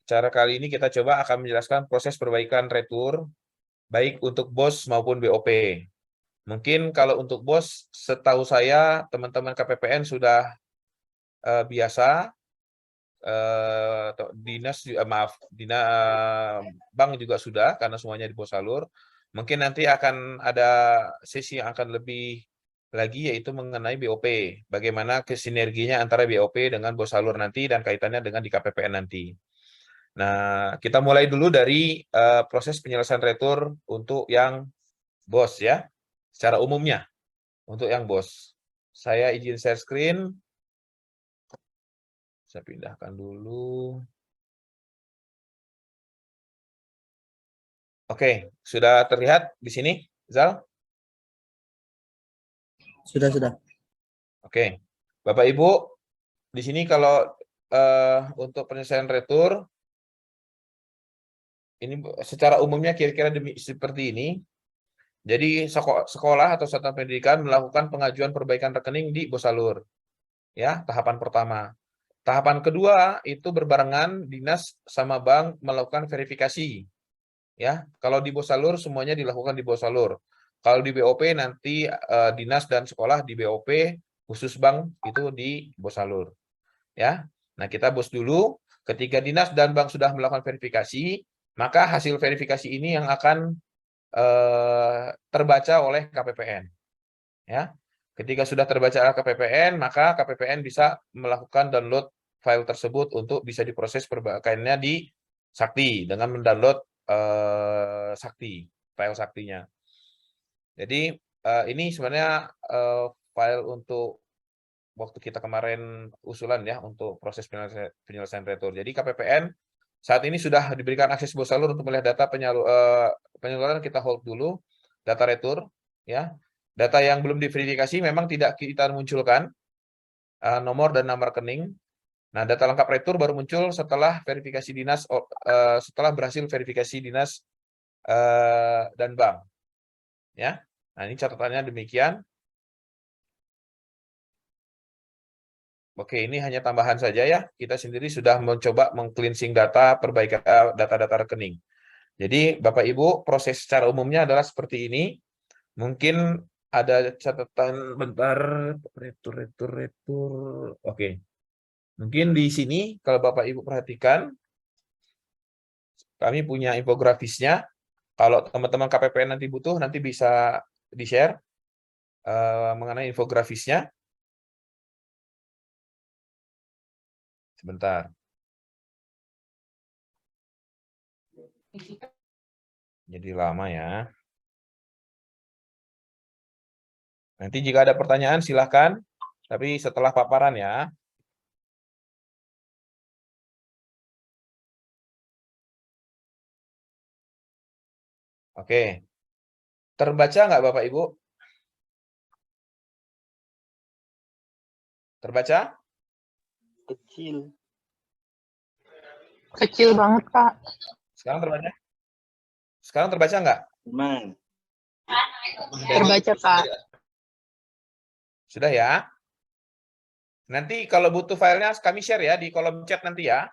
cara kali ini kita coba akan menjelaskan proses perbaikan retur, baik untuk BOS maupun BOP. Mungkin kalau untuk BOS, setahu saya teman-teman KPPN sudah biasa, bank juga sudah, karena semuanya di BOS Salur. Mungkin nanti akan ada sesi yang akan lebih lagi, yaitu mengenai BOP. Bagaimana kesinerginya antara BOP dengan BOS Salur nanti, dan kaitannya dengan di KPPN nanti. Nah, kita mulai dulu dari proses penyelesaian retur untuk yang BOS ya, secara umumnya. Untuk yang BOS. Saya izin share screen. Saya pindahkan dulu. Oke, sudah terlihat di sini, Zal? Sudah. Oke. Bapak Ibu, di sini kalau untuk penyelesaian retur, ini secara umumnya kira-kira seperti ini. Jadi sekolah atau satuan pendidikan melakukan pengajuan perbaikan rekening di BOS Salur. Ya, tahapan pertama. Tahapan kedua itu berbarengan dinas sama bank melakukan verifikasi. Ya, kalau di BOS Salur semuanya dilakukan di BOS Salur. Kalau di BOP nanti dinas dan sekolah di BOP, khusus bank itu di BOS Salur. Ya. Nah, kita BOS dulu. Ketika dinas dan bank sudah melakukan verifikasi, maka hasil verifikasi ini yang akan terbaca oleh KPPN. Ya. Ketika sudah terbaca oleh KPPN, maka KPPN bisa melakukan download file tersebut untuk bisa diproses perbaikannya di Sakti dengan mendownload Sakti, file Saktinya. Jadi ini sebenarnya file untuk waktu kita kemarin usulan ya untuk proses penyelesaian retur. Jadi KPPN saat ini sudah diberikan akses BOS Salur untuk melihat data penyaluran, kita hold dulu data retur ya. Data yang belum diverifikasi memang tidak kita munculkan nomor dan nama rekening. Nah, data lengkap retur baru muncul setelah verifikasi dinas, setelah berhasil verifikasi dinas dan bank. Ya, nah ini catatannya demikian. Oke, ini hanya tambahan saja ya. Kita sendiri sudah mencoba meng-cleansing data, perbaikan data-data rekening. Jadi, Bapak Ibu, proses secara umumnya adalah seperti ini. Mungkin ada catatan bentar, retur. Oke. Mungkin di sini kalau Bapak Ibu perhatikan, kami punya infografisnya. Kalau teman-teman KPPN nanti butuh, nanti bisa di-share mengenai infografisnya. Sebentar. Jadi lama ya. Nanti jika ada pertanyaan silahkan, tapi setelah paparan ya. Oke. Terbaca nggak Bapak Ibu? Terbaca? Kecil. Kecil banget, Pak. Sekarang terbaca? Sekarang terbaca nggak? Memang. Terbaca, Pak. Sudah ya? Nanti kalau butuh filenya kami share ya di kolom chat nanti ya.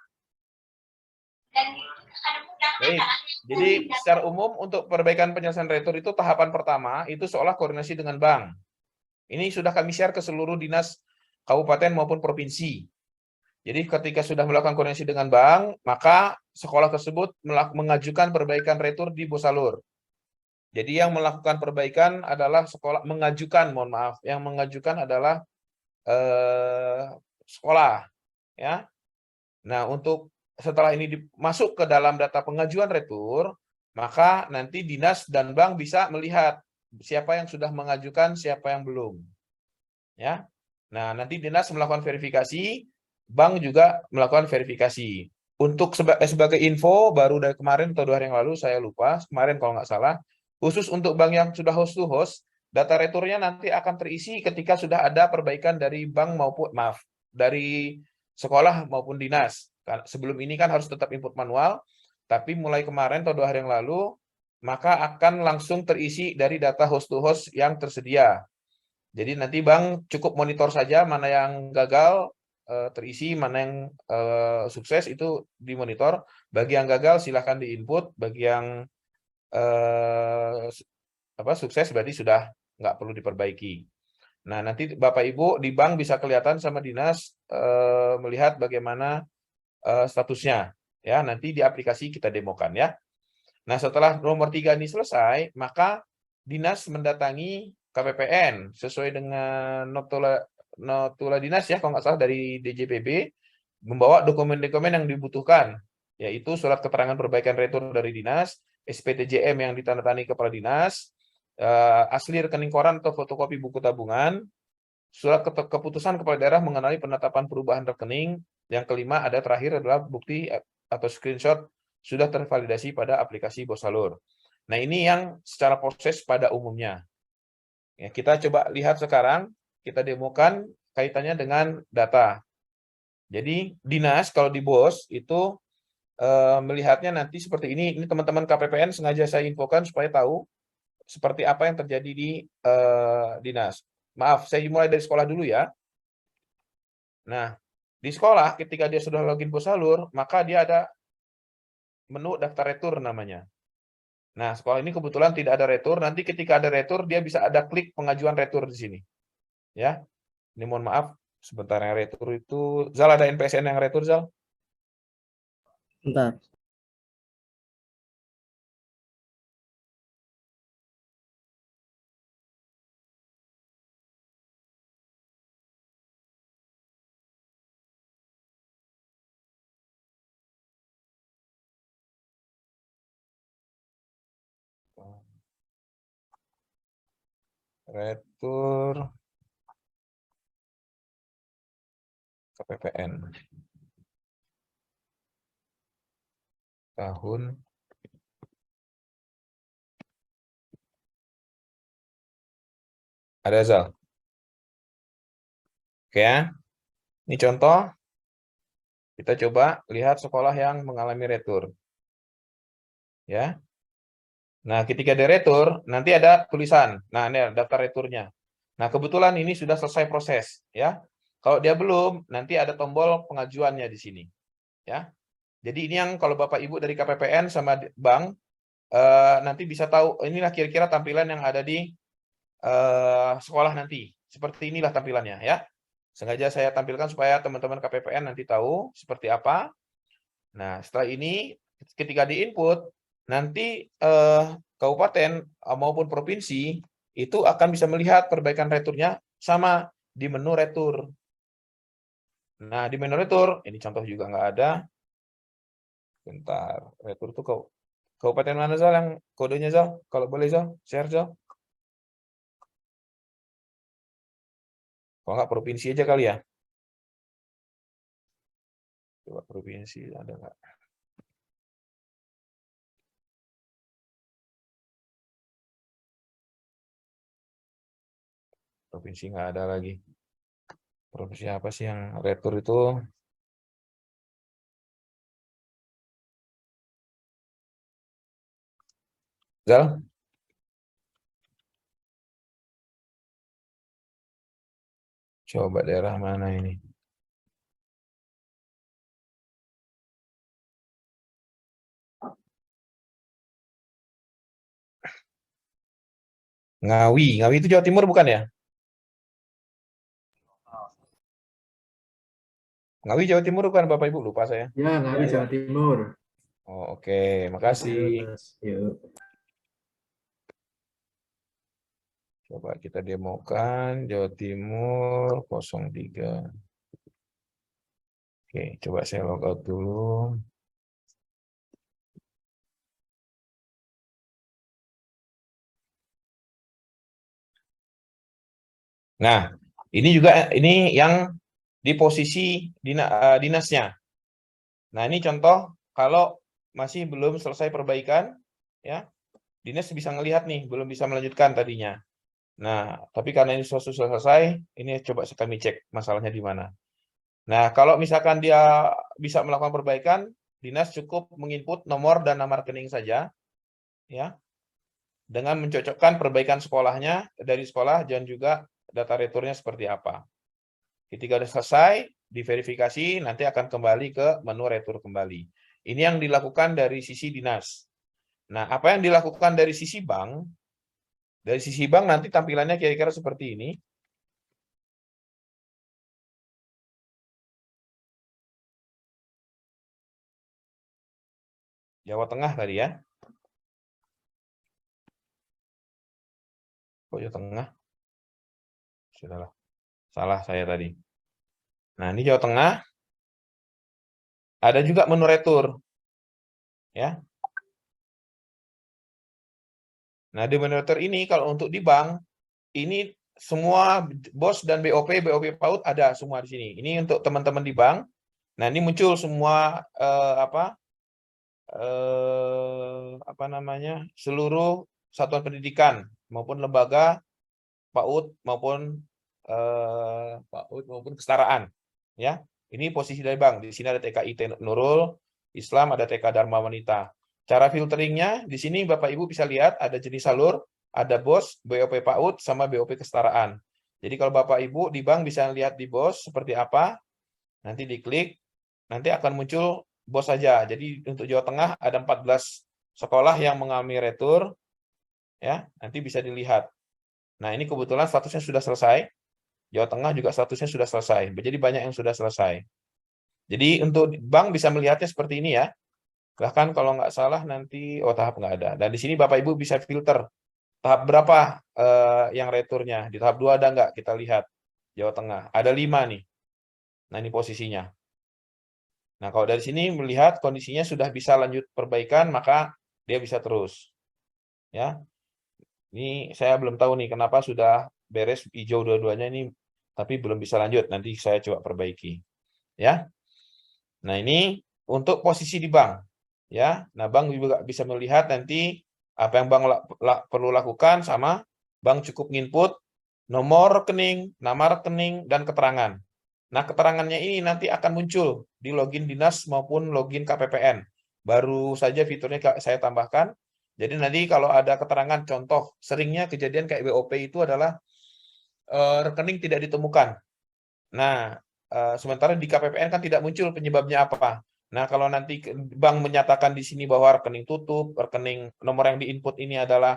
Baik. Jadi secara umum untuk perbaikan penyelesaian retur itu tahapan pertama itu seolah koordinasi dengan bank. Ini sudah kami share ke seluruh dinas kabupaten maupun provinsi. Jadi ketika sudah melakukan koordinasi dengan bank, maka sekolah tersebut mengajukan perbaikan retur di BOS Salur. Jadi yang melakukan perbaikan adalah sekolah, yang mengajukan adalah sekolah. Ya. Nah, untuk setelah ini masuk ke dalam data pengajuan retur, maka nanti dinas dan bank bisa melihat siapa yang sudah mengajukan, siapa yang belum. Ya. Nah, nanti dinas melakukan verifikasi, bank juga melakukan verifikasi. Untuk sebagai info, baru dari kemarin atau 2 hari yang lalu, saya lupa, kemarin kalau nggak salah, khusus untuk bank yang sudah host to host, data returnya nanti akan terisi ketika sudah ada perbaikan dari bank maupun, dari sekolah maupun dinas. Sebelum ini kan harus tetap input manual, tapi mulai kemarin atau 2 hari yang lalu, maka akan langsung terisi dari data host to host yang tersedia. Jadi nanti bank cukup monitor saja mana yang gagal, terisi, mana yang sukses itu dimonitor. Bagi yang gagal silahkan di-input, bagi yang sukses berarti sudah nggak perlu diperbaiki. Nah, nanti Bapak Ibu di bank bisa kelihatan sama dinas melihat bagaimana statusnya. Ya, nanti di aplikasi kita demokan ya. Nah, setelah nomor 3 ini selesai, maka dinas mendatangi KPPN sesuai dengan notula dinas ya, kalau nggak salah dari DJPB, membawa dokumen-dokumen yang dibutuhkan, yaitu surat keterangan perbaikan retur dari dinas, SPTJM yang ditandatangani kepala dinas, asli rekening koran atau fotokopi buku tabungan, surat keputusan kepala daerah mengenai penetapan perubahan rekening. Yang kelima ada terakhir adalah bukti atau screenshot sudah tervalidasi pada aplikasi Bosalur. Nah, ini yang secara proses pada umumnya. Ya, kita coba lihat sekarang, kita demokan kaitannya dengan data. Jadi dinas kalau di BOS itu melihatnya nanti seperti ini. Ini teman-teman KPPN sengaja saya infokan supaya tahu seperti apa yang terjadi di dinas. Maaf, saya mulai dari sekolah dulu ya. Nah, di sekolah ketika dia sudah login Bosalur, maka dia ada menu daftar retur namanya. Nah, sekolah ini kebetulan tidak ada retur. Nanti ketika ada retur, dia bisa ada klik pengajuan retur di sini. Ya, ini mohon maaf, sebentar yang retur itu. Zal, ada NPSN yang retur, Zal? Bentar. Retur KPPN. Tahun ada, Zal? Oke ya. Ini contoh. Kita coba lihat sekolah yang mengalami retur. Ya. Nah, ketika ada retur, nanti ada tulisan. Nah, ini daftar returnya. Nah, kebetulan ini sudah selesai proses, ya. Kalau dia belum, nanti ada tombol pengajuannya di sini, ya. Jadi ini yang kalau Bapak Ibu dari KPPN sama bank nanti bisa tahu inilah kira-kira tampilan yang ada di sekolah nanti. Seperti inilah tampilannya, ya. Sengaja saya tampilkan supaya teman-teman KPPN nanti tahu seperti apa. Nah, setelah ini ketika di-input nanti kabupaten maupun provinsi itu akan bisa melihat perbaikan returnya sama di menu retur. Nah, di menu retur, ini contoh juga nggak ada. Bentar, retur itu kabupaten mana, Zal, yang kodenya, Zal? Kalau boleh, Zal, share, Zal. Kalau nggak provinsi aja kali ya. Coba provinsi, ada nggak? Provinsi nggak ada lagi. Provinsi apa sih yang retur itu? Zal? Coba daerah mana ini? Ngawi. Ngawi itu Jawa Timur bukan ya? Ngawi Jawa Timur bukan, Bapak Ibu? Lupa saya. Ya, Ngawi Jawa Timur. Oh, oke. Makasih. Mas. Yuk. Coba kita demokan Jawa Timur 03. Oke, coba saya logout dulu. Nah, ini juga ini yang di posisi dinasnya. Nah, ini contoh kalau masih belum selesai perbaikan, ya, dinas bisa ngelihat nih, belum bisa melanjutkan tadinya. Nah, tapi karena ini sudah selesai, ini coba kami cek masalahnya di mana. Nah, kalau misalkan dia bisa melakukan perbaikan, dinas cukup menginput nomor dan nama rekening saja, ya, dengan mencocokkan perbaikan sekolahnya dari sekolah dan juga data returnya seperti apa. Ketika sudah selesai, diverifikasi, nanti akan kembali ke menu retur kembali. Ini yang dilakukan dari sisi dinas. Nah, apa yang dilakukan dari sisi bank? Dari sisi bank nanti tampilannya kira-kira seperti ini. Jawa Tengah tadi ya. Oh, Jawa Tengah. Sudahlah. Salah saya tadi. Nah, ini Jawa Tengah. Ada juga menu retur. Ya. Nah, di menu retur ini kalau untuk di bank, ini semua BOS dan BOP PAUD ada semua di sini. Ini untuk teman-teman di bank. Nah, ini muncul semua seluruh satuan pendidikan maupun lembaga PAUD maupun kesetaraan. Ya, ini posisi dari bank. Di sini ada TKI Nurul Islam, ada TK Dharma Wanita. Cara filteringnya di sini Bapak Ibu bisa lihat ada jenis salur, ada BOS, BOP PAUD, sama BOP kesetaraan. Jadi kalau Bapak Ibu di bank bisa lihat di BOS seperti apa, nanti diklik, nanti akan muncul BOS saja. Jadi untuk Jawa Tengah ada 14 sekolah yang mengalami retur, ya nanti bisa dilihat. Nah ini kebetulan statusnya sudah selesai. Jawa Tengah juga statusnya sudah selesai. Jadi banyak yang sudah selesai. Jadi untuk bank bisa melihatnya seperti ini ya. Bahkan kalau nggak salah nanti, tahap nggak ada. Dan di sini Bapak Ibu bisa filter. Tahap berapa yang returnya? Di tahap 2 ada nggak? Kita lihat. Jawa Tengah. Ada 5 nih. Nah ini posisinya. Nah kalau dari sini melihat kondisinya sudah bisa lanjut perbaikan, maka dia bisa terus. Ya. Ini saya belum tahu nih kenapa sudah beres hijau dua-duanya ini, tapi belum bisa lanjut. Nanti saya coba perbaiki. Ya. Nah ini untuk posisi di bank. Ya, nah bank juga bisa melihat nanti apa yang bank perlu lakukan, sama bank cukup nginput nomor rekening, nama rekening, dan keterangan. Nah keterangannya ini nanti akan muncul di login dinas maupun login KPPN. Baru saja fiturnya saya tambahkan. Jadi nanti kalau ada keterangan, contoh seringnya kejadian kayak BOP itu adalah rekening tidak ditemukan. Nah sementara di KPPN kan tidak muncul penyebabnya apa. Nah, kalau nanti bank menyatakan di sini bahwa rekening tutup, rekening nomor yang diinput ini adalah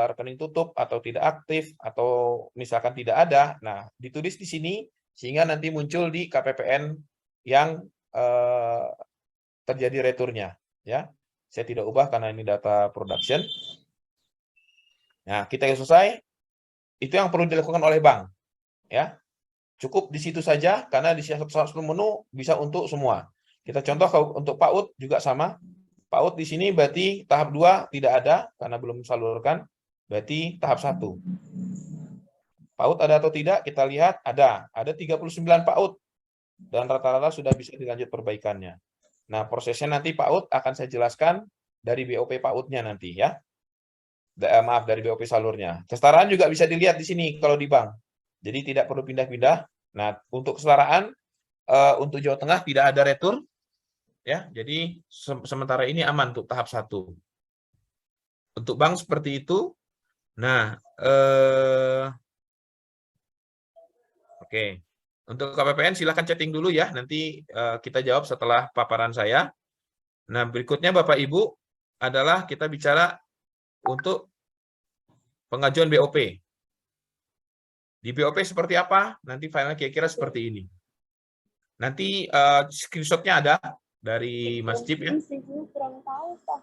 rekening tutup atau tidak aktif atau misalkan tidak ada, nah ditulis di sini sehingga nanti muncul di KPPN yang terjadi returnya. Ya, saya tidak ubah karena ini data production. Nah, kita selesai. Itu yang perlu dilakukan oleh bank. Ya, cukup di situ saja karena di satu menu bisa untuk semua. Kita contoh kalau untuk PAUD juga sama. PAUD di sini berarti tahap 2 tidak ada karena belum salurkan. Berarti tahap 1. PAUD ada atau tidak? Kita lihat ada. Ada 39 PAUD. Dan rata-rata sudah bisa dilanjut perbaikannya. Nah, prosesnya nanti PAUD akan saya jelaskan dari BOP PAUD-nya nanti ya. Maaf, dari BOP salurnya. Kesetaraan juga bisa dilihat di sini kalau di bank. Jadi tidak perlu pindah-pindah. Nah, untuk kesetaraan untuk Jawa Tengah tidak ada retur. Ya, jadi sementara ini aman untuk tahap 1. Untuk bank seperti itu. Nah, oke. Untuk KPPN silakan chatting dulu ya. Nanti kita jawab setelah paparan saya. Nah, berikutnya Bapak Ibu adalah kita bicara untuk pengajuan BOP. Di BOP seperti apa? Nanti filenya kira-kira seperti ini. Nanti screenshotnya ada dari Mas Cip ya. Kurang tahu, Pak.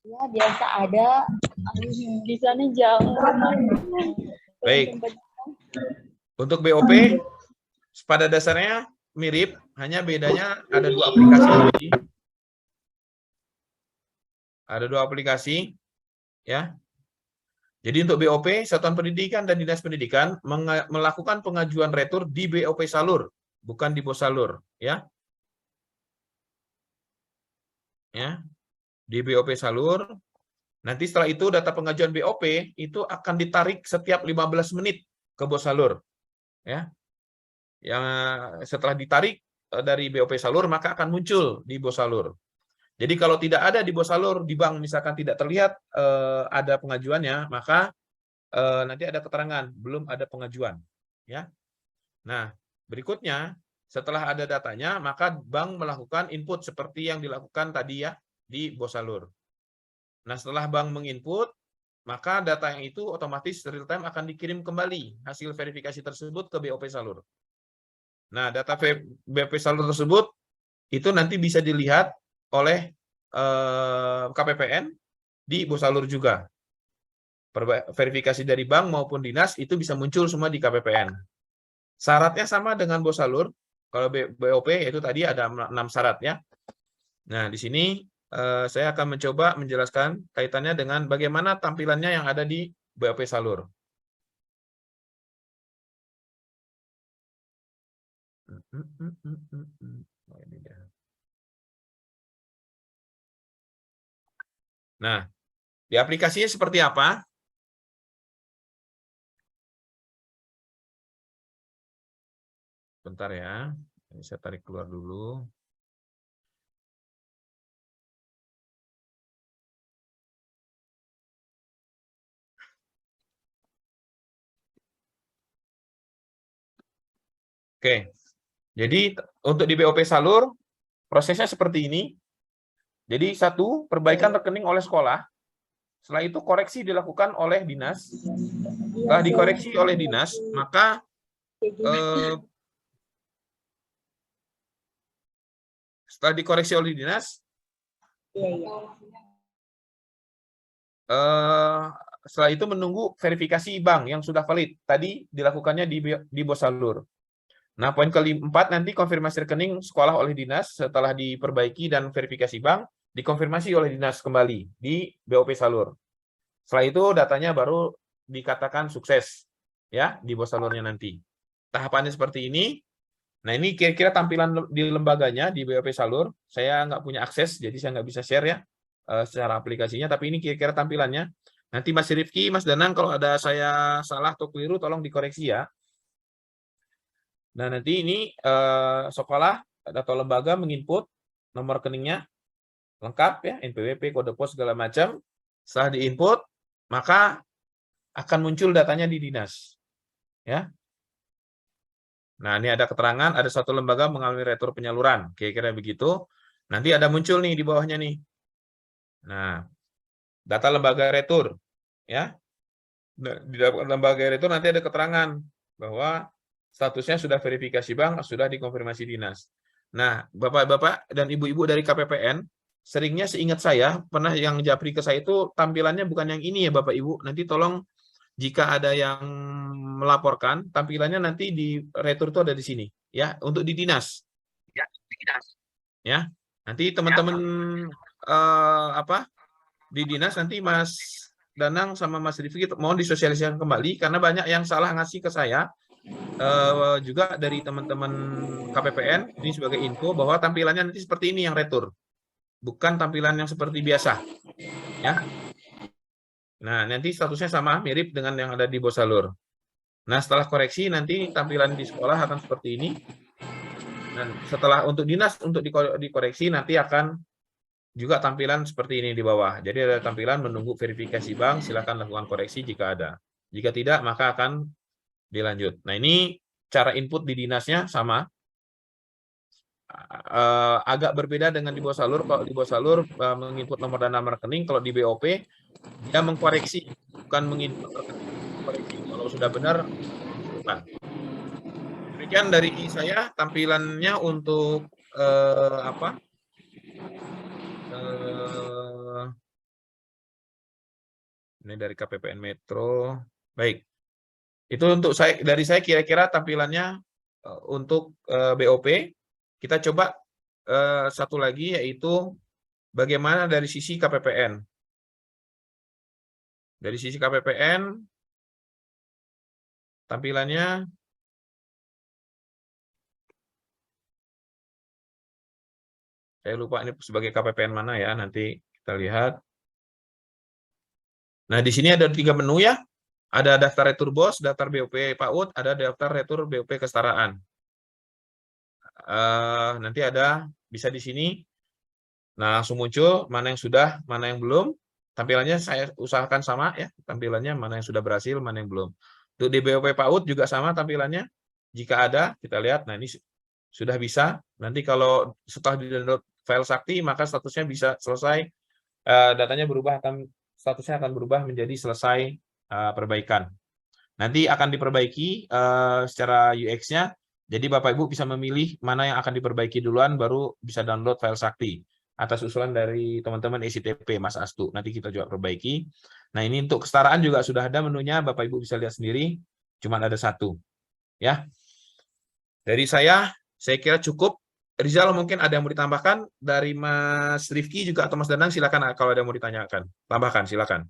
Ya, biasa ada. Di sana jauh. Baik. Untuk BOP, pada dasarnya mirip, hanya bedanya ada 2 aplikasi. Ada 2 aplikasi. Ya. Jadi untuk BOP, Satuan Pendidikan dan Dinas Pendidikan melakukan pengajuan retur di BOP Salur, bukan di BOS Salur, ya. Ya. Di BOP Salur. Nanti setelah itu data pengajuan BOP itu akan ditarik setiap 15 menit ke BOS Salur, ya. Yang setelah ditarik dari BOP Salur maka akan muncul di BOS Salur. Jadi kalau tidak ada di BOS Salur, di bank misalkan tidak terlihat ada pengajuannya, maka nanti ada keterangan belum ada pengajuan. Ya. Nah, berikutnya setelah ada datanya, maka bank melakukan input seperti yang dilakukan tadi ya di Bosalur. Nah, setelah bank menginput, maka data yang itu otomatis real time akan dikirim kembali hasil verifikasi tersebut ke BOP Salur. Nah, data BOP Salur tersebut itu nanti bisa dilihat oleh KPPN di Bosalur juga. Verifikasi dari bank maupun dinas itu bisa muncul semua di KPPN. Syaratnya sama dengan Bosalur. Kalau BOP itu tadi ada 6 syarat ya. Nah, di sini saya akan mencoba menjelaskan kaitannya dengan bagaimana tampilannya yang ada di BOP Salur. Nah, di aplikasinya seperti apa? Bentar ya, ini saya tarik keluar dulu. Oke, jadi untuk di BOP Salur, prosesnya seperti ini. Jadi satu, perbaikan rekening oleh sekolah. Setelah itu koreksi dilakukan oleh dinas. Setelah dikoreksi oleh dinas, maka setelah dikoreksi oleh dinas, setelah itu menunggu verifikasi bank yang sudah valid. Tadi dilakukannya di Bosalur. Nah, poin keempat nanti konfirmasi rekening sekolah oleh dinas setelah diperbaiki dan verifikasi bank dikonfirmasi oleh dinas kembali di BOP Salur. Setelah itu datanya baru dikatakan sukses ya di Bosalurnya nanti. Tahapannya seperti ini. Nah, ini kira-kira tampilan di lembaganya di BOP Salur. Saya nggak punya akses, jadi saya nggak bisa share ya secara aplikasinya. Tapi ini kira-kira tampilannya. Nanti Mas Rifki, Mas Danang, kalau ada saya salah atau keliru, tolong dikoreksi ya. Nah, nanti ini sekolah atau lembaga menginput nomor rekeningnya lengkap ya, NPWP, kode pos segala macam. Setelah diinput, maka akan muncul datanya di dinas. Ya. Nah, ini ada keterangan ada satu lembaga mengalami retur penyaluran, kira-kira begitu. Nanti ada muncul nih di bawahnya nih. Nah, data lembaga retur ya. Di lembaga retur nanti ada keterangan bahwa statusnya sudah verifikasi bank, sudah dikonfirmasi dinas. Nah, Bapak-bapak dan Ibu-ibu dari KPPN, seringnya seingat saya, pernah yang japri ke saya itu tampilannya bukan yang ini ya Bapak Ibu. Nanti tolong jika ada yang melaporkan, tampilannya nanti di retur itu ada di sini. Ya, untuk di dinas. Ya, di dinas. Ya, nanti teman-teman di dinas nanti Mas Danang sama Mas Rifki mohon disosialisasikan kembali karena banyak yang salah ngasih ke saya juga dari teman-teman KPPN ini sebagai info bahwa tampilannya nanti seperti ini yang retur, bukan tampilan yang seperti biasa, ya. Nah nanti statusnya sama mirip dengan yang ada di Bosalur. Nah setelah koreksi nanti tampilan di sekolah akan seperti ini. Dan setelah untuk dinas untuk dikoreksi nanti akan juga tampilan seperti ini di bawah. Jadi ada tampilan menunggu verifikasi bank, silakan lakukan koreksi jika ada. Jika tidak, maka akan dilanjut. Nah, ini cara input di dinasnya sama. Agak berbeda dengan di Bosalur. Kalau di Bosalur menginput nomor dan nama rekening, kalau di BOP dia mengkoreksi, bukan menginput rekening. Koreksi. Kalau sudah benar, bukan. Demikian dari saya tampilannya untuk ini dari KPPN Metro. Baik. Itu untuk saya dari saya kira-kira tampilannya untuk BOP. Kita coba satu lagi yaitu bagaimana dari sisi KPPN. Dari sisi KPPN tampilannya saya lupa ini sebagai KPPN mana ya, nanti kita lihat. Nah, di sini ada 3 menu ya. Ada daftar retur BOS, daftar BOP PAUD, ada daftar retur BOP kesetaraan. Nanti ada bisa di sini. Nah, langsung muncul mana yang sudah, mana yang belum. Tampilannya saya usahakan sama ya. Tampilannya mana yang sudah berhasil, mana yang belum. Untuk di BOP PAUD juga sama tampilannya. Jika ada, kita lihat. Nah, ini sudah bisa. Nanti kalau setelah di-download file sakti, maka statusnya bisa selesai. Datanya statusnya akan berubah menjadi selesai perbaikan. Nanti akan diperbaiki secara UX-nya. Jadi Bapak Ibu bisa memilih mana yang akan diperbaiki duluan, baru bisa download file sakti. Atas usulan dari teman-teman ECTP, Mas Astu. Nanti kita juga perbaiki. Nah, ini untuk kesetaraan juga sudah ada menunya. Bapak Ibu bisa lihat sendiri. Cuma ada satu. Ya. Dari saya kira cukup. Rizal mungkin ada yang mau ditambahkan. Dari Mas Rifki juga atau Mas Danang, silakan kalau ada yang mau ditanyakan. Tambahkan, silakan.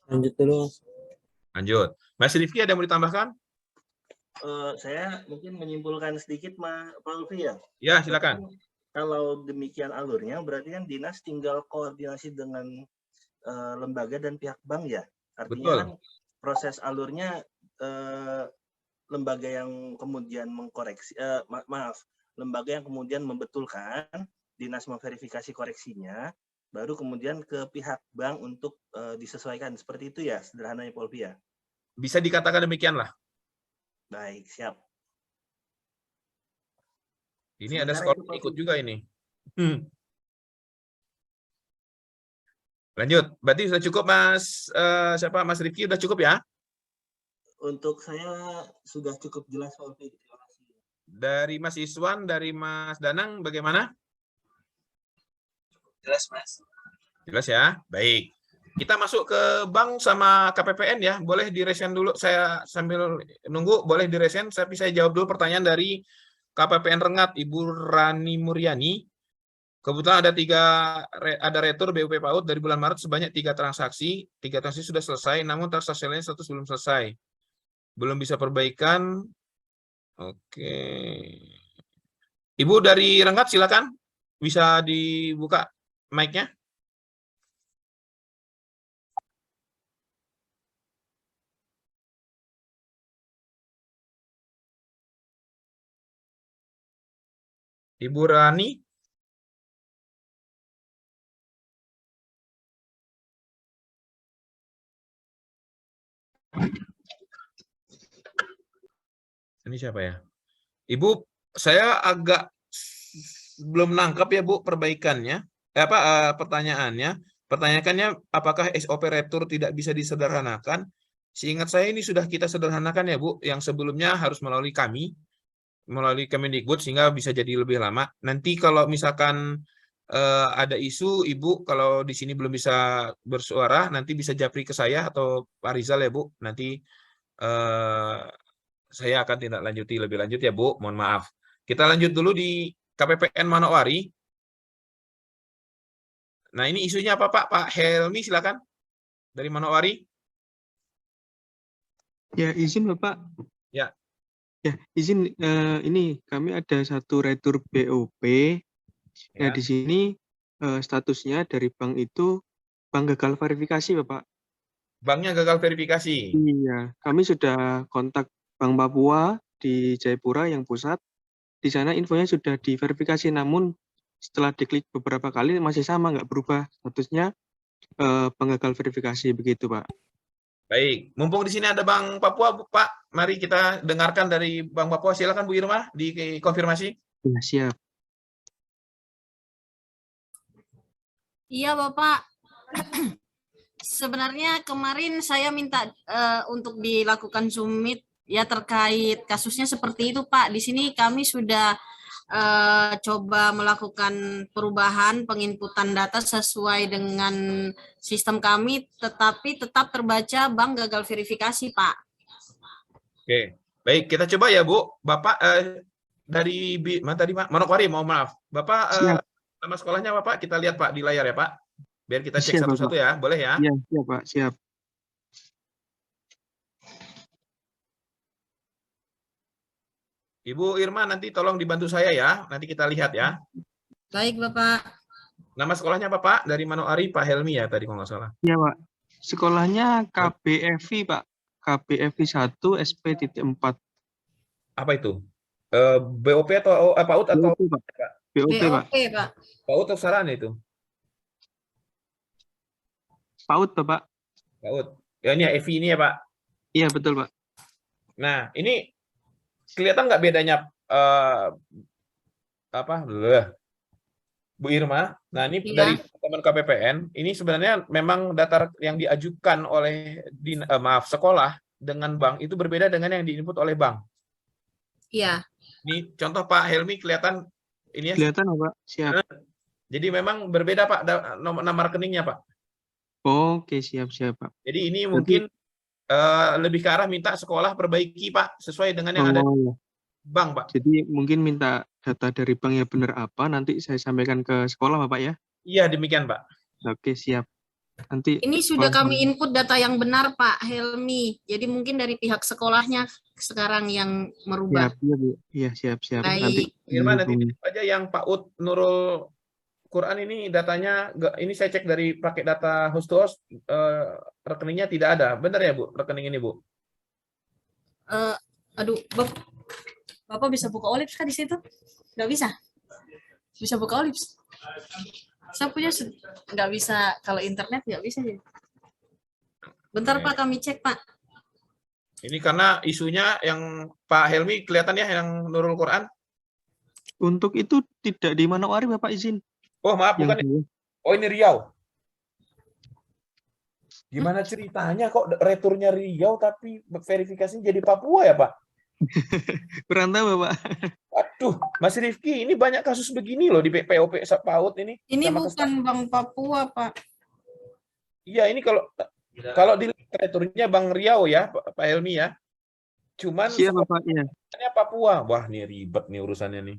Lanjut dulu. Lanjut. Mas Rifki ada yang mau ditambahkan? Saya mungkin menyimpulkan sedikit, Pak Ulfi ya. Ya, silakan. Kalau demikian alurnya, berarti kan dinas tinggal koordinasi dengan lembaga dan pihak bank ya. Artinya Betul. kan proses alurnya lembaga yang kemudian mengkoreksi, lembaga yang kemudian membetulkan, dinas memverifikasi koreksinya, baru kemudian ke pihak bank untuk disesuaikan. Seperti itu ya, sederhananya Pak Ulfi ya. Bisa dikatakan demikian lah. Baik, siap. Ini ada Sementara sekolah itu, Pak ikut Ulfi. juga ini. Lanjut. Berarti sudah cukup Mas Mas Rifki sudah cukup ya? Untuk saya sudah cukup jelas Pak Ulfi. Terima kasih. Dari Mas Iswan, dari Mas Danang bagaimana? Jelas, Mas. Jelas ya? Baik. Kita masuk ke bank sama KPPN ya. Boleh diresen dulu. Saya sambil nunggu, boleh diresen. Tapi saya jawab dulu pertanyaan dari KPPN Rengat, Ibu Rani Muryani. Kebetulan ada retur BUP PAUD dari bulan Maret sebanyak 3 transaksi. 3 transaksi sudah selesai, namun transaksi lain status belum selesai. Belum bisa perbaikan. Oke. Ibu dari Rengat silakan. Bisa dibuka mic-nya. Ibu Rani. Ini siapa ya? Ibu, saya agak belum nangkap ya Bu perbaikannya. Pertanyaannya. Pertanyaannya apakah SOP retur tidak bisa disederhanakan? Seingat saya ini sudah kita sederhanakan ya Bu, yang sebelumnya harus melalui kami, melalui Kemendikbud sehingga bisa jadi lebih lama. Nanti kalau misalkan ada isu, Ibu kalau di sini belum bisa bersuara, nanti bisa japri ke saya atau Pak Rizal ya Bu. Nanti saya akan tindak lanjuti lebih lanjut ya Bu, mohon maaf. Kita lanjut dulu di KPPN Manokwari. Nah ini isunya apa Pak? Pak Helmi silakan dari Manokwari. Ya, izin Bapak. Ya. Ya, izin ini kami ada satu retur BOP. Nah, Ya. di sini statusnya dari bank itu bank gagal verifikasi, Bapak. Banknya gagal verifikasi. Iya, kami sudah kontak Bank Papua di Jayapura yang pusat. Di sana infonya sudah diverifikasi, namun setelah diklik beberapa kali masih sama, nggak berubah statusnya bank gagal verifikasi begitu, Pak. Baik, mumpung di sini ada Bank Papua, Pak, mari kita dengarkan dari Bank Papua. Silakan Bu Irma dikonfirmasi. Ya, siap. Iya, Bapak. Sebenarnya kemarin saya minta untuk dilakukan submit ya terkait kasusnya seperti itu, Pak. Di sini kami sudah coba melakukan perubahan penginputan data sesuai dengan sistem kami, tetapi tetap terbaca bank gagal verifikasi, Pak. Oke, baik kita coba ya Bu. Bapak dari Manokwari, mohon maaf. Bapak nama sekolahnya Bapak kita lihat Pak di layar ya Pak. Biar kita cek satu-satu ya, boleh ya? Iya, siap Pak, siap. Ibu Irma nanti tolong dibantu saya ya, nanti kita lihat ya. Baik Bapak. Nama sekolahnya apa Pak? Dari Manokwari Pak Helmi ya tadi kalau nggak salah. Iya Pak, sekolahnya KBFI Pak, KBFI 1 SP.4. Apa itu? BOP atau PAUD atau BOP Pak? BOP Pak. Pak. PAUD atau sarana itu? PAUD Bapak. PAUD. Ya ini Evi ini ya Pak. Iya, betul, Pak. Nah, ini kelihatan nggak bedanya Bu Irma? Nah, ini Iya. dari teman KPPN, ini sebenarnya memang data yang diajukan oleh sekolah dengan bank itu berbeda dengan yang diinput oleh bank. Iya. Ini contoh Pak Helmi kelihatan ini ya. Kelihatan, Pak? Siap. Jadi memang berbeda Pak nama rekeningnya Pak. Oke, siap, Pak. Jadi ini mungkin lebih ke arah minta sekolah perbaiki Pak sesuai dengan yang ada di Oh, bank Pak. jadi mungkin minta data dari bank yang benar apa, nanti saya sampaikan ke sekolah, Bapak ya? Iya demikian Pak. Oke, siap. Nanti Ini sudah kami input data yang benar Pak Helmi. Jadi mungkin dari pihak sekolahnya sekarang yang merubah. siap, iya, Bu. Iya, siap. Nanti Baik. Irma nanti aja yang Pak Ut Nurul Quran ini datanya, ini saya cek dari pakai data host to host, rekeningnya tidak ada. Benar ya Bu, rekening ini Bu? Aduh, Bapak bisa buka Olips kan di situ? Nggak bisa? Bisa buka Olips? Saya punya nggak bisa, kalau internet nggak bisa. Bentar Pak, kami cek Pak. Ini karena isunya yang Pak Helmi kelihatan ya, yang Nurul Quran. untuk itu tidak di Manowari, Bapak izin. Oh maaf, Yang bukan. dua. Oh ini Riau. Gimana ceritanya kok returnya Riau tapi verifikasinya jadi Papua ya Pak? Kurang tahu, Bapak. Aduh, Mas Rifki, ini banyak kasus begini loh di POP PAUD ini. Ini sama bukan Bank Papua Pak. Iya, ini kalau di returnya Bang Riau ya, Pak Helmi ya. Cuman Siap, Bapak, ya. sekolahnya Papua. Wah, nih ribet nih urusannya nih.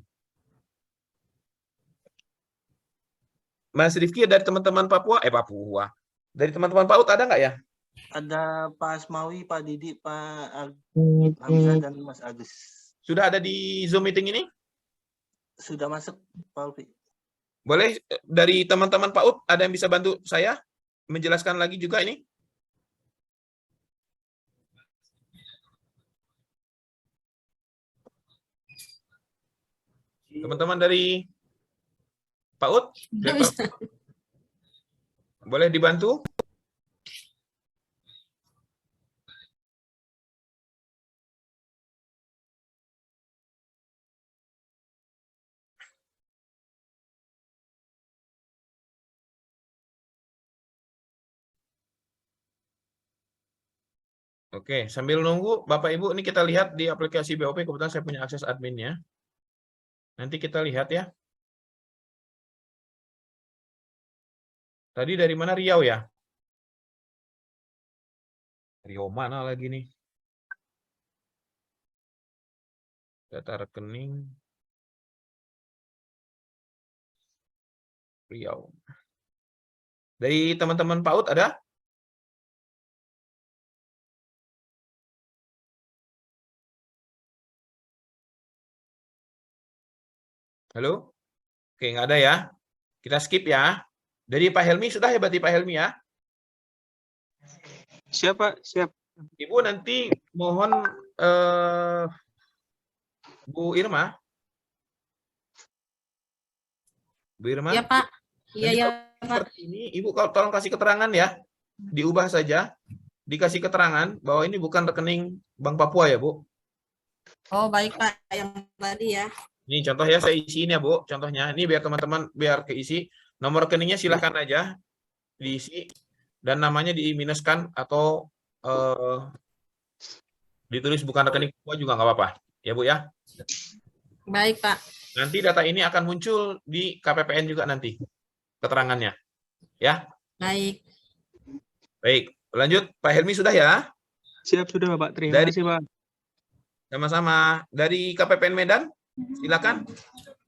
Mas Rifki dari teman-teman Papua, Papua. Dari teman-teman PAUD ada nggak ya? Ada Pak Asmawi, Pak Didi, Pak Hamzah, dan Mas Agus. Sudah ada di Zoom meeting ini? Sudah masuk, Pak Ulfi. Boleh dari teman-teman PAUD ada yang bisa bantu saya menjelaskan lagi juga ini? Teman-teman dari PAUD? Nggak bisa. Boleh dibantu? Oke, sambil nunggu Bapak Ibu, ini kita lihat di aplikasi BOP, kebetulan saya punya akses adminnya. Nanti kita lihat ya. Tadi dari mana Riau ya? Riau mana lagi nih? Data rekening. Riau. Dari teman-teman PAUD ada? Halo? Oke, nggak ada ya. Kita skip ya. Dari Pak Helmi, sudah ya berarti Pak Helmi ya? Siap, Pak, siap. Ibu nanti mohon Bu Irma. Bu Irma. Ya Pak. Iya Nanti ya kalau Pak. seperti ini, Ibu tolong kasih keterangan ya. Diubah saja. Dikasih keterangan bahwa ini bukan rekening Bank Papua ya, Bu. Oh baik Pak, yang tadi ya. Ini contoh ya, saya isiin ya, Bu. Contohnya, ini biar teman-teman biar keisi. Nomor rekeningnya silahkan aja diisi. Dan namanya diminuskan atau ditulis bukan rekening Papua juga nggak apa-apa. Ya, Bu ya. Baik Pak. Nanti data ini akan muncul di KPPN juga nanti. Keterangannya. Ya. Baik. Baik. Lanjut, Pak Helmi sudah ya? Siap, sudah, Bapak. Terima kasih, Pak. Sama-sama. Dari KPPN Medan, silakan.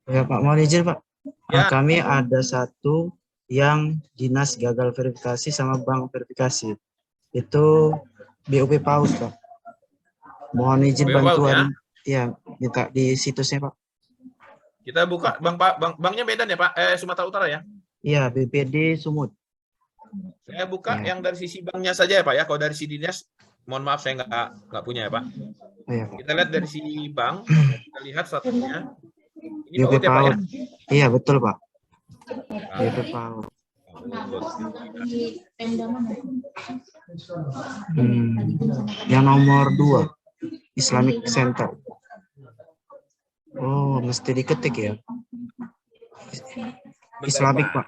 Ya Pak, mohon izin Pak. Ya. Kami ada satu yang dinas gagal verifikasi sama bank verifikasi. Itu BUP PAUD Pak. Mohon izin BUP PAUD, bantuan. Ya, minta di situsnya Pak. Kita buka banknya Medan ya Pak? Sumatera Utara ya? Iya, BPD Sumut. Saya buka Ya. yang dari sisi banknya saja ya Pak ya. Kalau dari sisi dinas, mohon maaf saya nggak punya ya Pak. Oh, ya, Pak. Kita lihat dari sisi bank, kita lihat statusnya. Ini BUP PAUD ya Pak ya? PAUD. Iya, betul Pak. Nah, BUP PAUD. Yang nomor 2, Islamic Center. Oh, mesti diketik ya. Bentar, Islamic, Pak.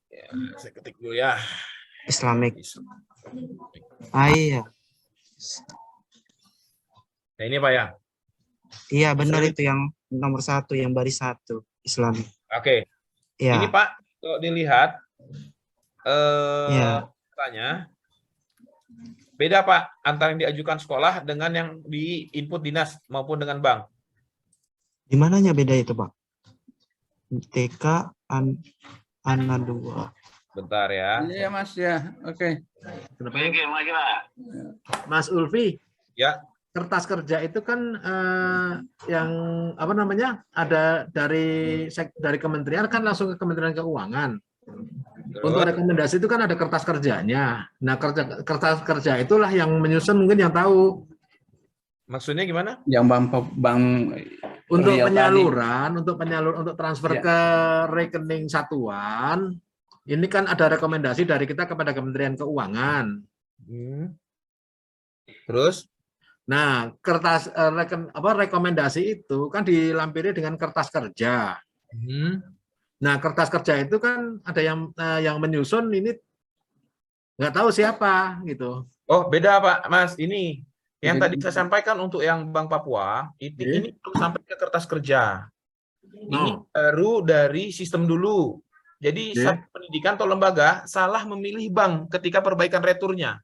Ya, saya ketik dulu ya. Islamic. Iya. Nah, ini Pak ya. Iya, benar Islamic. itu yang nomor 1, yang baris 1, Islamic. Oke. Iya. Ini Pak, kalau dilihat Iya. katanya beda Pak antara yang diajukan sekolah dengan yang di input dinas maupun dengan bank. Di mananya beda itu, Pak? TK Ana 2. Bentar ya. Iya Mas ya, oke. Mas Ulfi, Ya, kertas kerja itu kan yang apa namanya, ada dari kementerian kan langsung ke Kementerian Keuangan. Untuk terus rekomendasi itu kan ada kertas kerjanya. Nah, kertas kerja itulah yang menyusun, mungkin yang tahu. maksudnya gimana? Yang bank Untuk real penyaluran, untuk transfer Iya. ke rekening satuan, ini kan ada rekomendasi dari kita kepada Kementerian Keuangan. Terus Nah, kertas rekomendasi itu kan dilampiri dengan kertas kerja. Nah, kertas kerja itu kan ada yang menyusun, ini nggak tahu siapa gitu. oh, beda Pak, Mas. Ini yang Beda. tadi saya sampaikan untuk yang Bank Papua, ini belum sampai ke kertas kerja. Ini No. baru dari sistem dulu. Jadi Oke. satu pendidikan atau lembaga salah memilih bank ketika perbaikan returnya.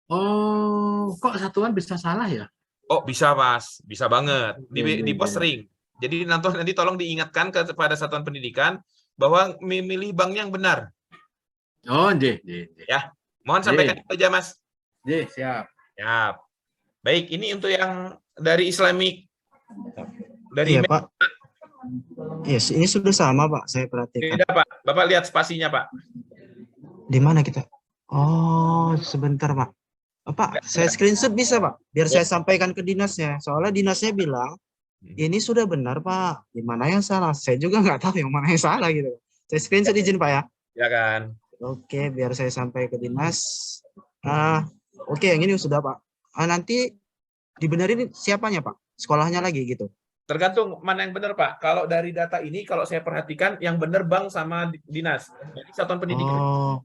Oh, kok satuan bisa salah ya? Oh, bisa Mas, bisa banget. Iya, Di pos iya. sering. Jadi nanti tolong diingatkan kepada satuan pendidikan bahwa memilih bank yang benar. Oh, nggih. Mohon sampaikan itu aja Mas. Nggih, siap. Ya. Baik, ini untuk yang dari Islamic. Dari Iya, Pak. Yes, ini sudah sama, Pak. Saya perhatikan. beda Pak. Bapak lihat spasinya Pak. Di mana kita? Oh, sebentar, Pak. Pak, saya screenshot bisa, Pak? Biar saya sampaikan ke dinasnya. Soalnya dinasnya bilang, ini sudah benar, Pak. Di mana yang salah? Saya juga nggak tahu yang mana yang salah gitu. Saya screenshot izin, Pak ya. Ya kan? Oke, biar saya sampai ke dinas. Oke, yang ini sudah, Pak. Nanti dibenerin siapanya, Pak? Sekolahnya lagi gitu. Tergantung mana yang benar Pak. Kalau dari data ini, kalau saya perhatikan yang benar bank sama dinas. Jadi satuan pendidikan.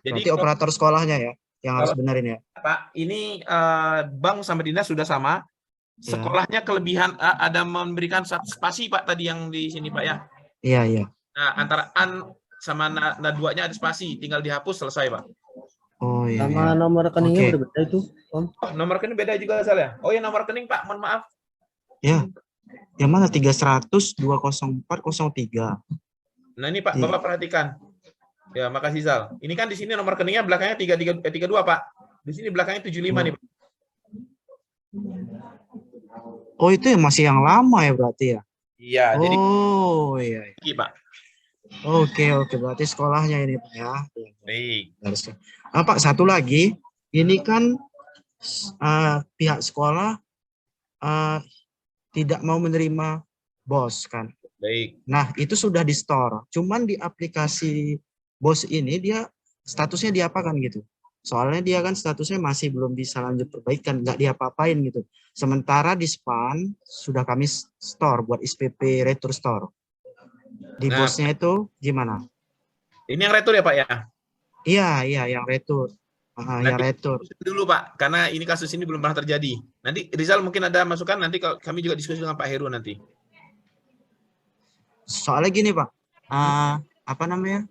Jadi Berarti operator sekolahnya ya yang harus benerin ya. Pak, ini bank sama dinas sudah sama. Ya. Sekolahnya kelebihan ada memberikan satu spasi Pak tadi yang di sini Pak ya. Iya, iya. Nah, antara an sama na-2-nya ada spasi, tinggal dihapus selesai Pak. Oh iya. Sama iya. nomor rekeningnya Oke. berbeda itu, Om. Oh, nomor rekening beda juga soalnya. Oh ya nomor rekening Pak, mohon maaf. Ya. Yang mana 300 204 03. Nah ini Pak, Iya. Bapak perhatikan. Ya, makasih Zal. Ini kan di sini nomor rekeningnya belakangnya 32 Pak. Di sini belakangnya 75 nih Pak. Oh, itu yang masih yang lama ya berarti ya. Iya, jadi Oh iya. ini Pak. Oke, berarti sekolahnya ini Pak ya. Baik. Pak, satu lagi, ini kan pihak sekolah tidak mau menerima BOS kan. Baik. Nah, itu sudah di store. Cuman di aplikasi BOS ini dia statusnya diapakan gitu. Soalnya dia kan statusnya masih belum bisa lanjut perbaikan, nggak diapa-apain gitu. Sementara di SPAN sudah kami store buat SPP Retur Store. Di Nah. BOS-nya itu gimana? Ini yang retur ya Pak ya? Iya, yang Retur. Yang Retur. Dulu Pak, karena ini kasus ini belum pernah terjadi. Nanti Rizal mungkin ada masukan, nanti kalau kami juga diskusi dengan Pak Heru nanti. Soalnya gini Pak, apa namanya?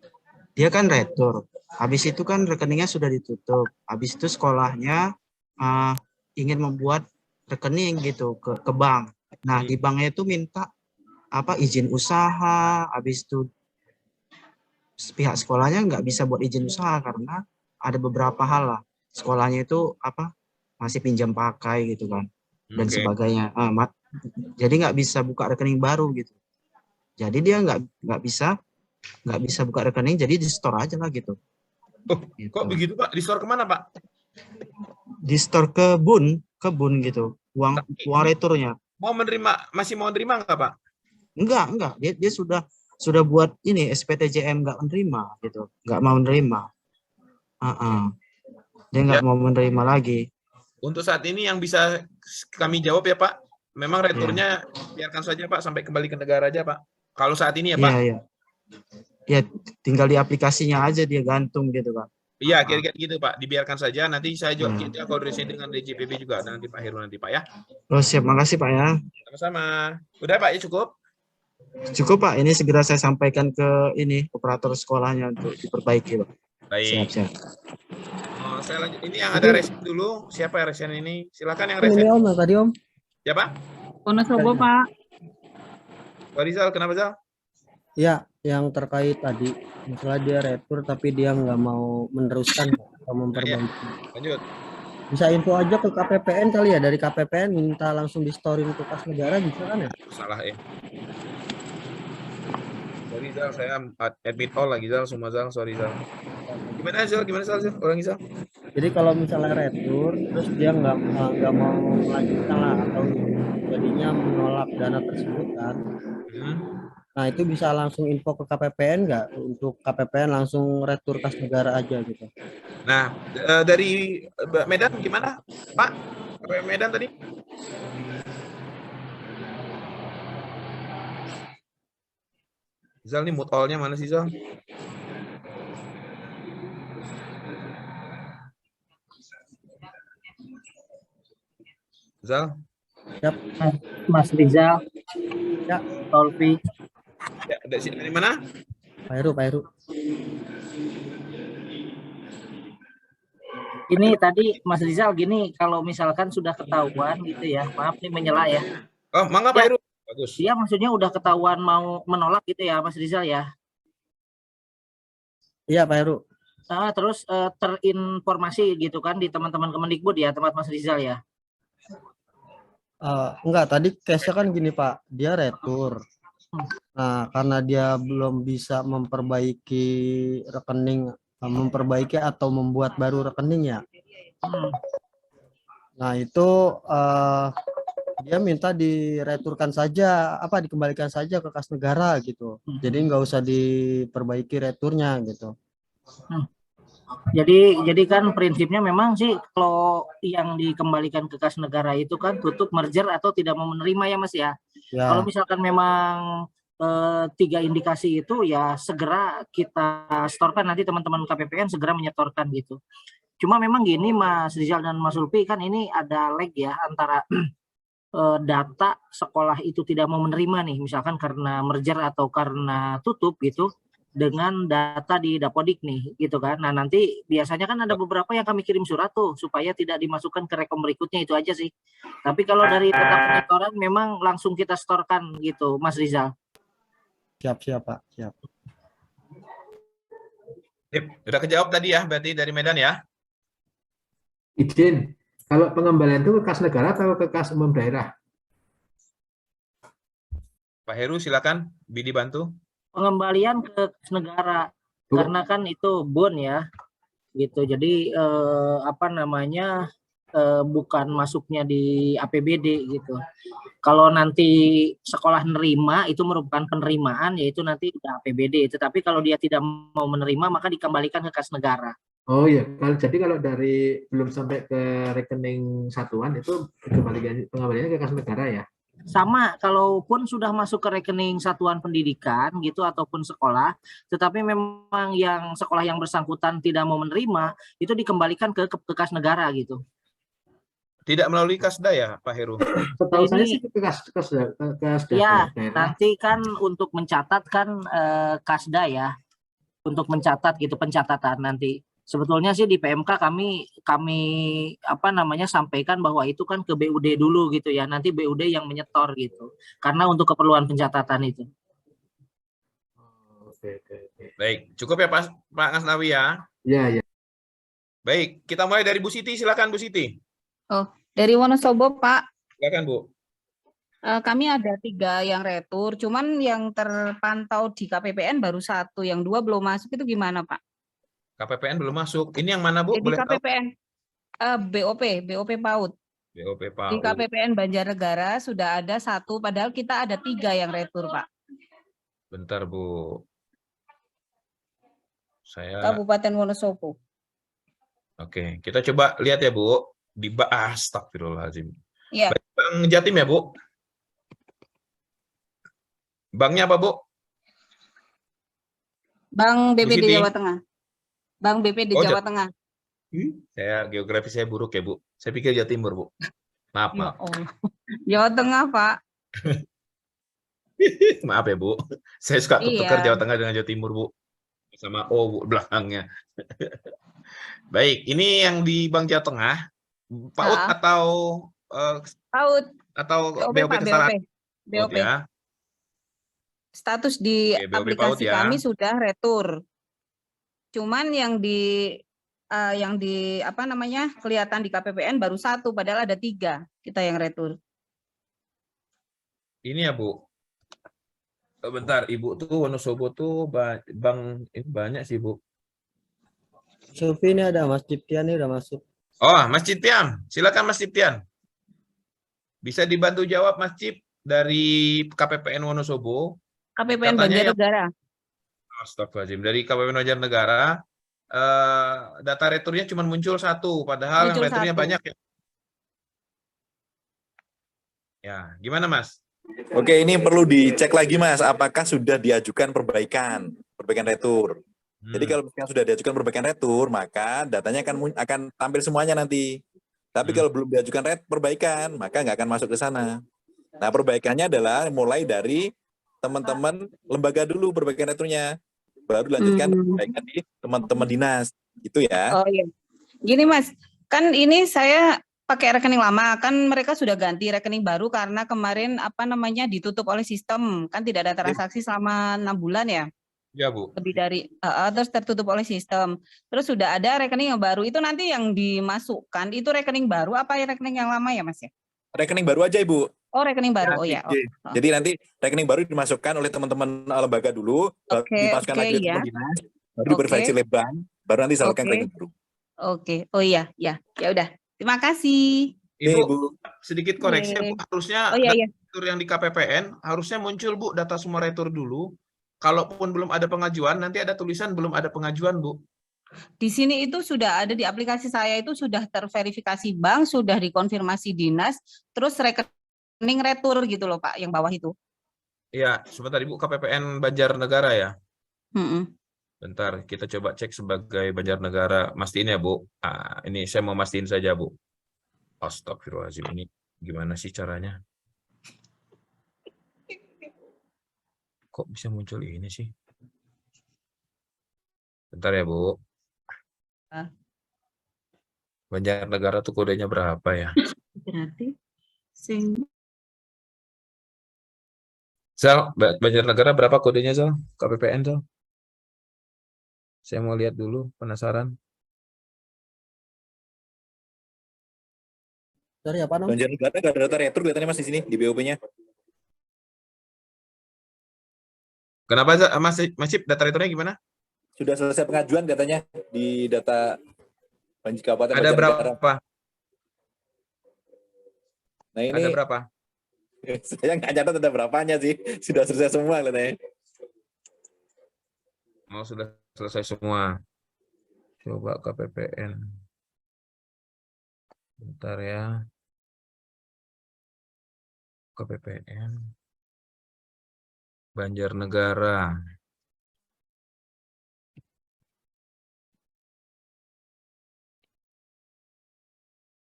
Dia kan Retur. Habis itu kan rekeningnya sudah ditutup. Habis itu sekolahnya ingin membuat rekening gitu ke bank. Nah, di banknya itu minta izin usaha. Habis itu pihak sekolahnya nggak bisa buat izin usaha karena ada beberapa hal lah. Sekolahnya itu masih pinjam pakai gitu kan dan Oke. sebagainya. Jadi nggak bisa buka rekening baru gitu. Jadi dia nggak bisa buka rekening, jadi di store aja lah gitu. Oh, kok begitu Pak? Di store kemana Pak? Di store kebun gitu, uang returnya. Masih mau menerima nggak Pak? Enggak. Dia sudah buat ini SPTJM nggak menerima gitu, nggak mau menerima. Dia nggak mau menerima lagi. Untuk saat ini yang bisa kami jawab ya Pak, memang returnya biarkan saja Pak sampai kembali ke negara aja Pak. Kalau saat ini ya Pak. Iya. Ya tinggal di aplikasinya aja dia gantung gitu Pak. Iya, kira-kira gitu Pak. Dibiarkan saja. Nanti saya juga kita koordinasi dengan DJPB juga nanti Pak Heru nanti Pak ya. Oh siap, makasih Pak ya. Sama-sama. Udah Pak ya cukup? Cukup Pak, ini segera saya sampaikan ke ini operator sekolahnya untuk diperbaiki Pak. Baik. Siap. Oh, saya lanjut. Ini yang ada resen dulu. Siapa yang resen ini? Silakan yang resen. Ini Om, tadi Om. Siapa? Wonosobo Pak. Pak Rizal, kenapa Rizal? Ya, yang terkait tadi, misalnya dia retur tapi dia nggak mau meneruskan atau memperbaiki. Lanjut. Bisa info aja ke KPPN kali ya, dari KPPN minta langsung di storing ke kas negara bisa kan ya? Salah ya. Sorry Zal, saya admit all lagi Zal, semua Zal, sorry Zal. Gimana Zal? Orang Zal? Jadi kalau misalnya retur, terus dia nggak mau melanjutkan lah atau jadinya menolak dana tersebut kan? Nah itu bisa langsung info ke KPPN nggak? Untuk KPPN langsung retur kas negara aja gitu. Nah, dari Medan gimana Pak? KPPN Medan tadi? Zal nih mute all-nya mana sih Zal? Zal? Yap. Mas Rizal. Ya. Tolvi. Ya, dari mana? Pak Heru. Ini tadi Mas Rizal gini, kalau misalkan sudah ketahuan gitu ya, maaf nih menyela ya. Oh, mangga Pak Heru. Bagus. Iya, maksudnya udah ketahuan mau menolak gitu ya Mas Rizal ya. Iya Pak Heru. Terus terinformasi gitu kan di teman-teman Kemendikbud ya, tempat Mas Rizal ya. Enggak, tadi case-nya kan gini Pak, dia retur. Nah, karena dia belum bisa memperbaiki rekening, memperbaiki atau membuat baru rekening ya. Nah, itu dia minta direturkan saja, dikembalikan saja ke kas negara gitu. Jadi nggak usah diperbaiki returnya gitu. Jadi kan prinsipnya memang sih kalau yang dikembalikan ke kas negara itu kan tutup merger atau tidak mau menerima ya Mas ya. Kalau misalkan memang 3 indikasi itu ya segera kita setorkan, nanti teman-teman KPPN segera menyetorkan gitu. Cuma memang gini Mas Rizal dan Mas Ulfi, kan ini ada lag ya antara data sekolah itu tidak mau menerima nih, misalkan karena merger atau karena tutup gitu, dengan data di Dapodik nih gitu kan. Nah nanti biasanya kan ada beberapa yang kami kirim surat tuh supaya tidak dimasukkan ke rekom berikutnya, itu aja sih. Tapi kalau dari data penyetoran memang langsung kita setorkan gitu Mas Rizal. Siap Pak, siap. Udah kejawab tadi ya, berarti dari Medan ya. Izin, kalau pengembalian itu ke kas negara atau ke kas umum daerah? Pak Heru silakan, Bidi bantu. Pengembalian ke negara karena kan itu bon ya gitu, jadi bukan masuknya di APBD gitu. Kalau nanti sekolah nerima itu merupakan penerimaan, yaitu nanti udah APBD. Tetapi kalau dia tidak mau menerima maka dikembalikan ke kas negara. Oh iya, jadi kalau dari belum sampai ke rekening satuan itu pengembaliannya ke kas negara ya? Sama, kalaupun sudah masuk ke rekening satuan pendidikan gitu ataupun sekolah, tetapi memang yang sekolah yang bersangkutan tidak mau menerima, itu dikembalikan ke kas negara gitu. Tidak melalui Kasda ya Pak Heru? Setahu saya sih ke Kasda. Ya, nanti kan untuk mencatat kan Kasda ya, untuk mencatat gitu, pencatatan nanti. Sebetulnya sih di PMK kami sampaikan bahwa itu kan ke BUD dulu gitu ya, nanti BUD yang menyetor gitu, karena untuk keperluan pencatatan itu. Oke. Baik, cukup ya Pak Ngasnawi ya. Iya. Baik, kita mulai dari Bu Siti, silakan Bu Siti. Oh, dari Wonosobo Pak. Silakan Bu. Kami ada 3 yang retur, cuman yang terpantau di KPPN baru 1, yang 2 belum masuk, itu gimana Pak? KPPN belum masuk. Ini yang mana Bu? Di Boleh KPPN BOP PAUD. BOP Di PAU. KPPN Banjarnegara sudah ada 1, padahal kita ada 3 yang retur, Pak. Bentar, Bu. Saya Kabupaten Wonosobo. Oke, kita coba lihat ya, Bu. Astagfirullahaladzim. Iya. Bang Jatim ya, Bu? Banknya apa, Bu? Bang Bu BPD Siti? Jawa Tengah. Bang BPD Oh, Jawa Tengah. Geografi saya buruk ya, Bu. Saya pikir Jawa Timur, Bu. Maaf, Ya maaf. Allah. Jawa Tengah, Pak. Maaf ya, Bu. Saya suka ketukar Iya. Jawa Tengah dengan Jawa Timur, Bu. Sama O, Bu, belakangnya. Baik, ini yang di Bank Jawa Tengah, PAUD atau PAUD. BOP Pak, kesalahan? PAUD BOP. ya. Status di Oke, BOP PAUD aplikasi ya. kami sudah retur. Cuman yang di apa namanya kelihatan di KPPN baru 1, padahal ada 3 kita yang retur. Ini ya, Bu. Bentar, Ibu tuh Wonosobo tuh Bang ini banyak sih, Bu. Sofi ini ada Mas Ciptian ini udah masuk. Oh, Mas Ciptian. Silakan Mas Ciptian. Bisa dibantu jawab Mas Cip dari KPPN Wonosobo. KPPN Katanya Banjarnegara. Astagfirullahaladzim. Dari KPPN Banjarnegara, data returnya cuma muncul 1, padahal Muncul yang returnya 1. banyak ya. Ya, gimana Mas? Oke, ini perlu dicek lagi Mas, apakah sudah diajukan perbaikan retur. Jadi kalau misalnya sudah diajukan perbaikan retur, maka datanya akan tampil semuanya nanti. Tapi kalau belum diajukan perbaikan, maka nggak akan masuk ke sana. Nah, perbaikannya adalah mulai dari teman-teman lembaga dulu perbaikan returnya, baru lanjutkan perbaikan di teman-teman dinas, gitu ya. Oh iya. Gini Mas, kan ini saya pakai rekening lama, kan mereka sudah ganti rekening baru karena kemarin apa namanya ditutup oleh sistem, kan tidak ada transaksi selama 6 bulan ya. Ya, Bu. Lebih dari terus tertutup oleh sistem. Terus sudah ada rekening yang baru. Itu nanti yang dimasukkan itu rekening baru apa ya rekening yang lama ya, Mas ya? Rekening baru aja, Ibu. Oh, rekening baru. Oh ya. Jadi nanti rekening baru dimasukkan oleh teman-teman lembaga dulu, baru dimasukkan lagi ke teman dinas, baru diperbaiki oleh bank, baru nanti disalurkan ke rekening baru. Oke. Oh iya, ya. Ya udah. Terima kasih. Ibu, sedikit koreksi, Bu. Harusnya iya. retur yang di KPPN harusnya muncul, Bu, data semua retur dulu. Kalaupun belum ada pengajuan, nanti ada tulisan belum ada pengajuan, Bu. Di sini itu sudah ada di aplikasi saya itu sudah terverifikasi bank, sudah dikonfirmasi dinas, terus rekening retur gitu loh Pak, yang bawah itu. Iya, sebentar Ibu, KPPN Banjarnegara ya. Bentar, kita coba cek sebagai Banjarnegara. Mastiin ya, Bu. Ini saya mau mastiin saja, Bu. Astagfirullahaladzim, ini gimana sih caranya? Kok bisa muncul ini sih? Bentar ya, Bu. Banjarnegara tuh kodenya berapa ya? Berarti Zal, Banjarnegara berapa kodenya, Zal? KPPN, Zal? Saya mau lihat dulu, penasaran. Dari apa namanya? Banjarnegara nggak ada data retur kelihatannya Mas di sini di BOP-nya. Kenapa, Mas Cip, data returnya gimana? Sudah selesai pengajuan katanya di data Kabupaten Ada Banjarnegara. berapa? Nah ini ada berapa? Saya nggak catat ada berapanya sih. Sudah selesai semua katanya. Oh, sudah selesai semua. Coba KPPN. Bentar ya. KPPN. Banjarnegara.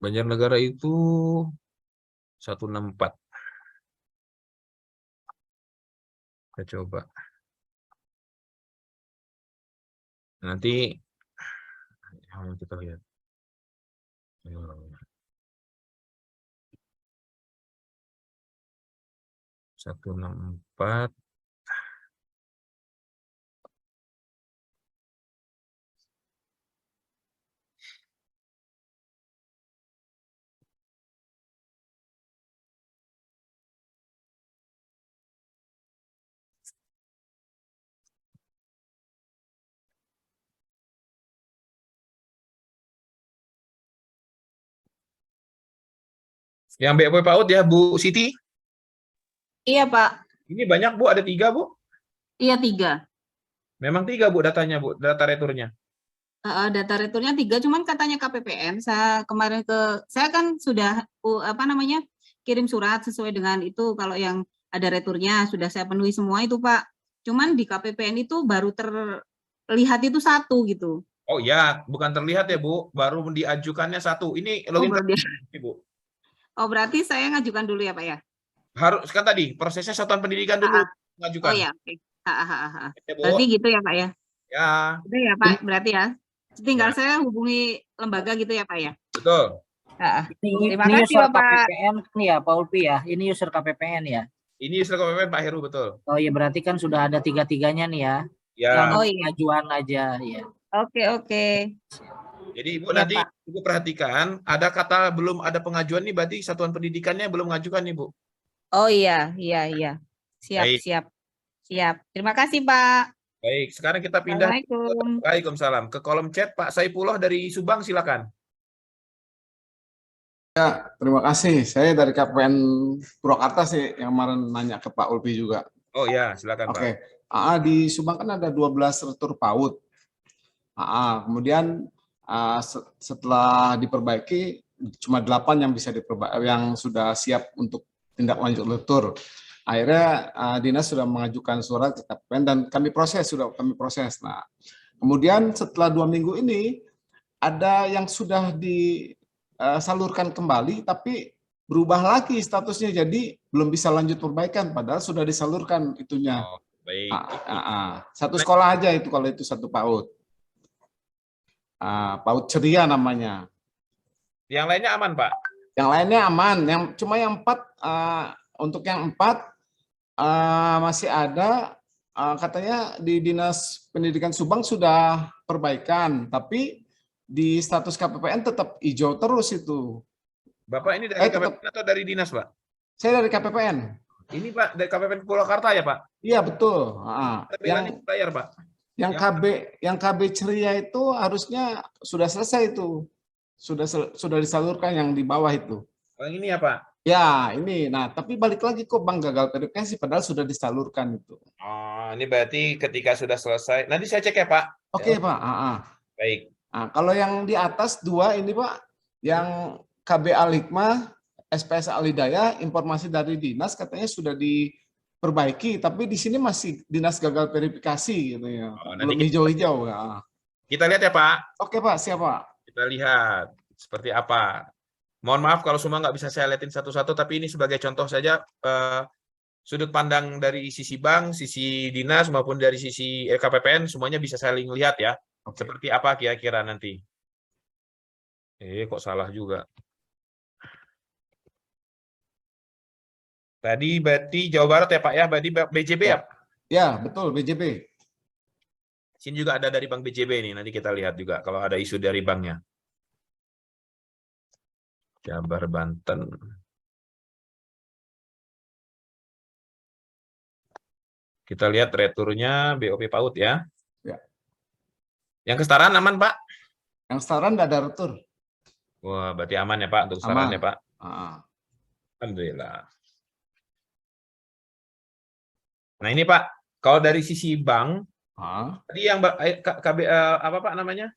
Banjarnegara itu 164. Kita coba. Nanti kita lihat. 164. Yang BOP PAUD ya, Bu Siti? Iya, Pak. Ini banyak, Bu. Ada 3, Bu? Iya, 3. Memang 3, Bu, datanya, Bu. Data returnya. Data returnya 3, cuman katanya KPPN. Saya kan sudah kirim surat sesuai dengan itu. Kalau yang ada returnya sudah saya penuhi semua itu, Pak. Cuman di KPPN itu baru terlihat itu 1 gitu. Oh ya, bukan terlihat ya, Bu. Baru diajukannya 1. Ini login Bu. Oh, berarti saya ngajukan dulu ya, Pak ya? Harus kan tadi prosesnya satuan pendidikan dulu mengajukan. Oh ya, oke. Ya, Bu. Berarti gitu ya, Pak ya? Ya. Itu ya, Pak, berarti ya. Tinggal saya hubungi lembaga gitu ya, Pak ya? Betul. Terima Ini kasih, user Bapak. KPPN kan ya, Pak Ulpi ya? Ini user KPPN ya? Ini user KPPN Pak Heru, betul. Oh iya, berarti kan sudah ada 3-3-nya nih ya? Ya. Yang pengajuan aja, ya. Oke. Jadi Ibu nanti Ibu perhatikan, ada kata belum ada pengajuan nih, berarti satuan pendidikannya belum mengajukan nih, Bu. Oh iya. Siap. Terima kasih, Pak. Baik, sekarang kita pindah. Assalamualaikum. Waalaikumsalam. Ke kolom chat Pak Saipullah dari Subang, silakan. Ya, terima kasih. Saya dari KPN Purwakarta sih yang kemarin nanya ke Pak Ulpi juga. Oh ya, silakan Pak. Oke. Di Subang kan ada 12 retur PAUD. Kemudian setelah diperbaiki cuma 8 yang bisa yang sudah siap untuk tindak lanjut retur. Akhirnya dinas sudah mengajukan surat ke KPPN dan kami proses. Nah, kemudian setelah 2 minggu ini ada yang sudah disalurkan kembali tapi berubah lagi statusnya, jadi belum bisa lanjut perbaikan padahal sudah disalurkan itunya. Oh, baik. Satu sekolah aja itu kalau itu satu PAUD. PAUD Ceria namanya. Yang lainnya aman, Pak? Yang lainnya aman. Cuma yang 4 untuk yang 4 masih ada katanya di Dinas Pendidikan Subang sudah perbaikan, tapi di status KPPN tetap hijau terus itu. Bapak ini dari KPPN atau dari dinas, Pak? Saya dari KPPN. Ini Pak, dari KPPN Purwakarta ya, Pak? Iya, betul. Yang bayar, Pak? Yang KB Ceria itu harusnya sudah selesai itu. Sudah disalurkan yang di bawah itu. Yang ini ya, Pak? Ya, ini. Nah, tapi balik lagi kok Bang gagal verifikasi padahal sudah disalurkan itu. Oh, ini berarti ketika sudah selesai. Nanti saya cek ya, Pak. Oke, Pak. Baik. Nah, kalau yang di atas 2 ini, Pak, yang KB Al-Hikmah, SPS Al-Hidayah, informasi dari dinas katanya sudah diperbaiki, tapi di sini masih dinas gagal verifikasi gitu ya. Belum hijau-hijau. Kita lihat ya, Pak. Oke, Pak. Siap, Pak. Kita lihat seperti apa. Mohon maaf kalau semua nggak bisa saya lihatin satu-satu, tapi ini sebagai contoh saja sudut pandang dari sisi bank, sisi dinas maupun dari sisi KPPN semuanya bisa saling lihat ya. Seperti apa kira-kira nanti. Kok salah juga. Tadi berarti Jawa Barat ya Pak ya, berarti BJB ya? Ya, betul BJB. Sini juga ada dari Bank BJB nih, nanti kita lihat juga kalau ada isu dari banknya. Jabar Banten. Kita lihat returnya BOP PAUD ya. Ya. Yang kesetaraan aman Pak? Yang kesetaraan tidak ada retur. Wah, berarti aman ya Pak untuk kesetaraan ya Pak? Alhamdulillah. Nah ini Pak, kalau dari sisi bank, tadi yang KB apa Pak namanya?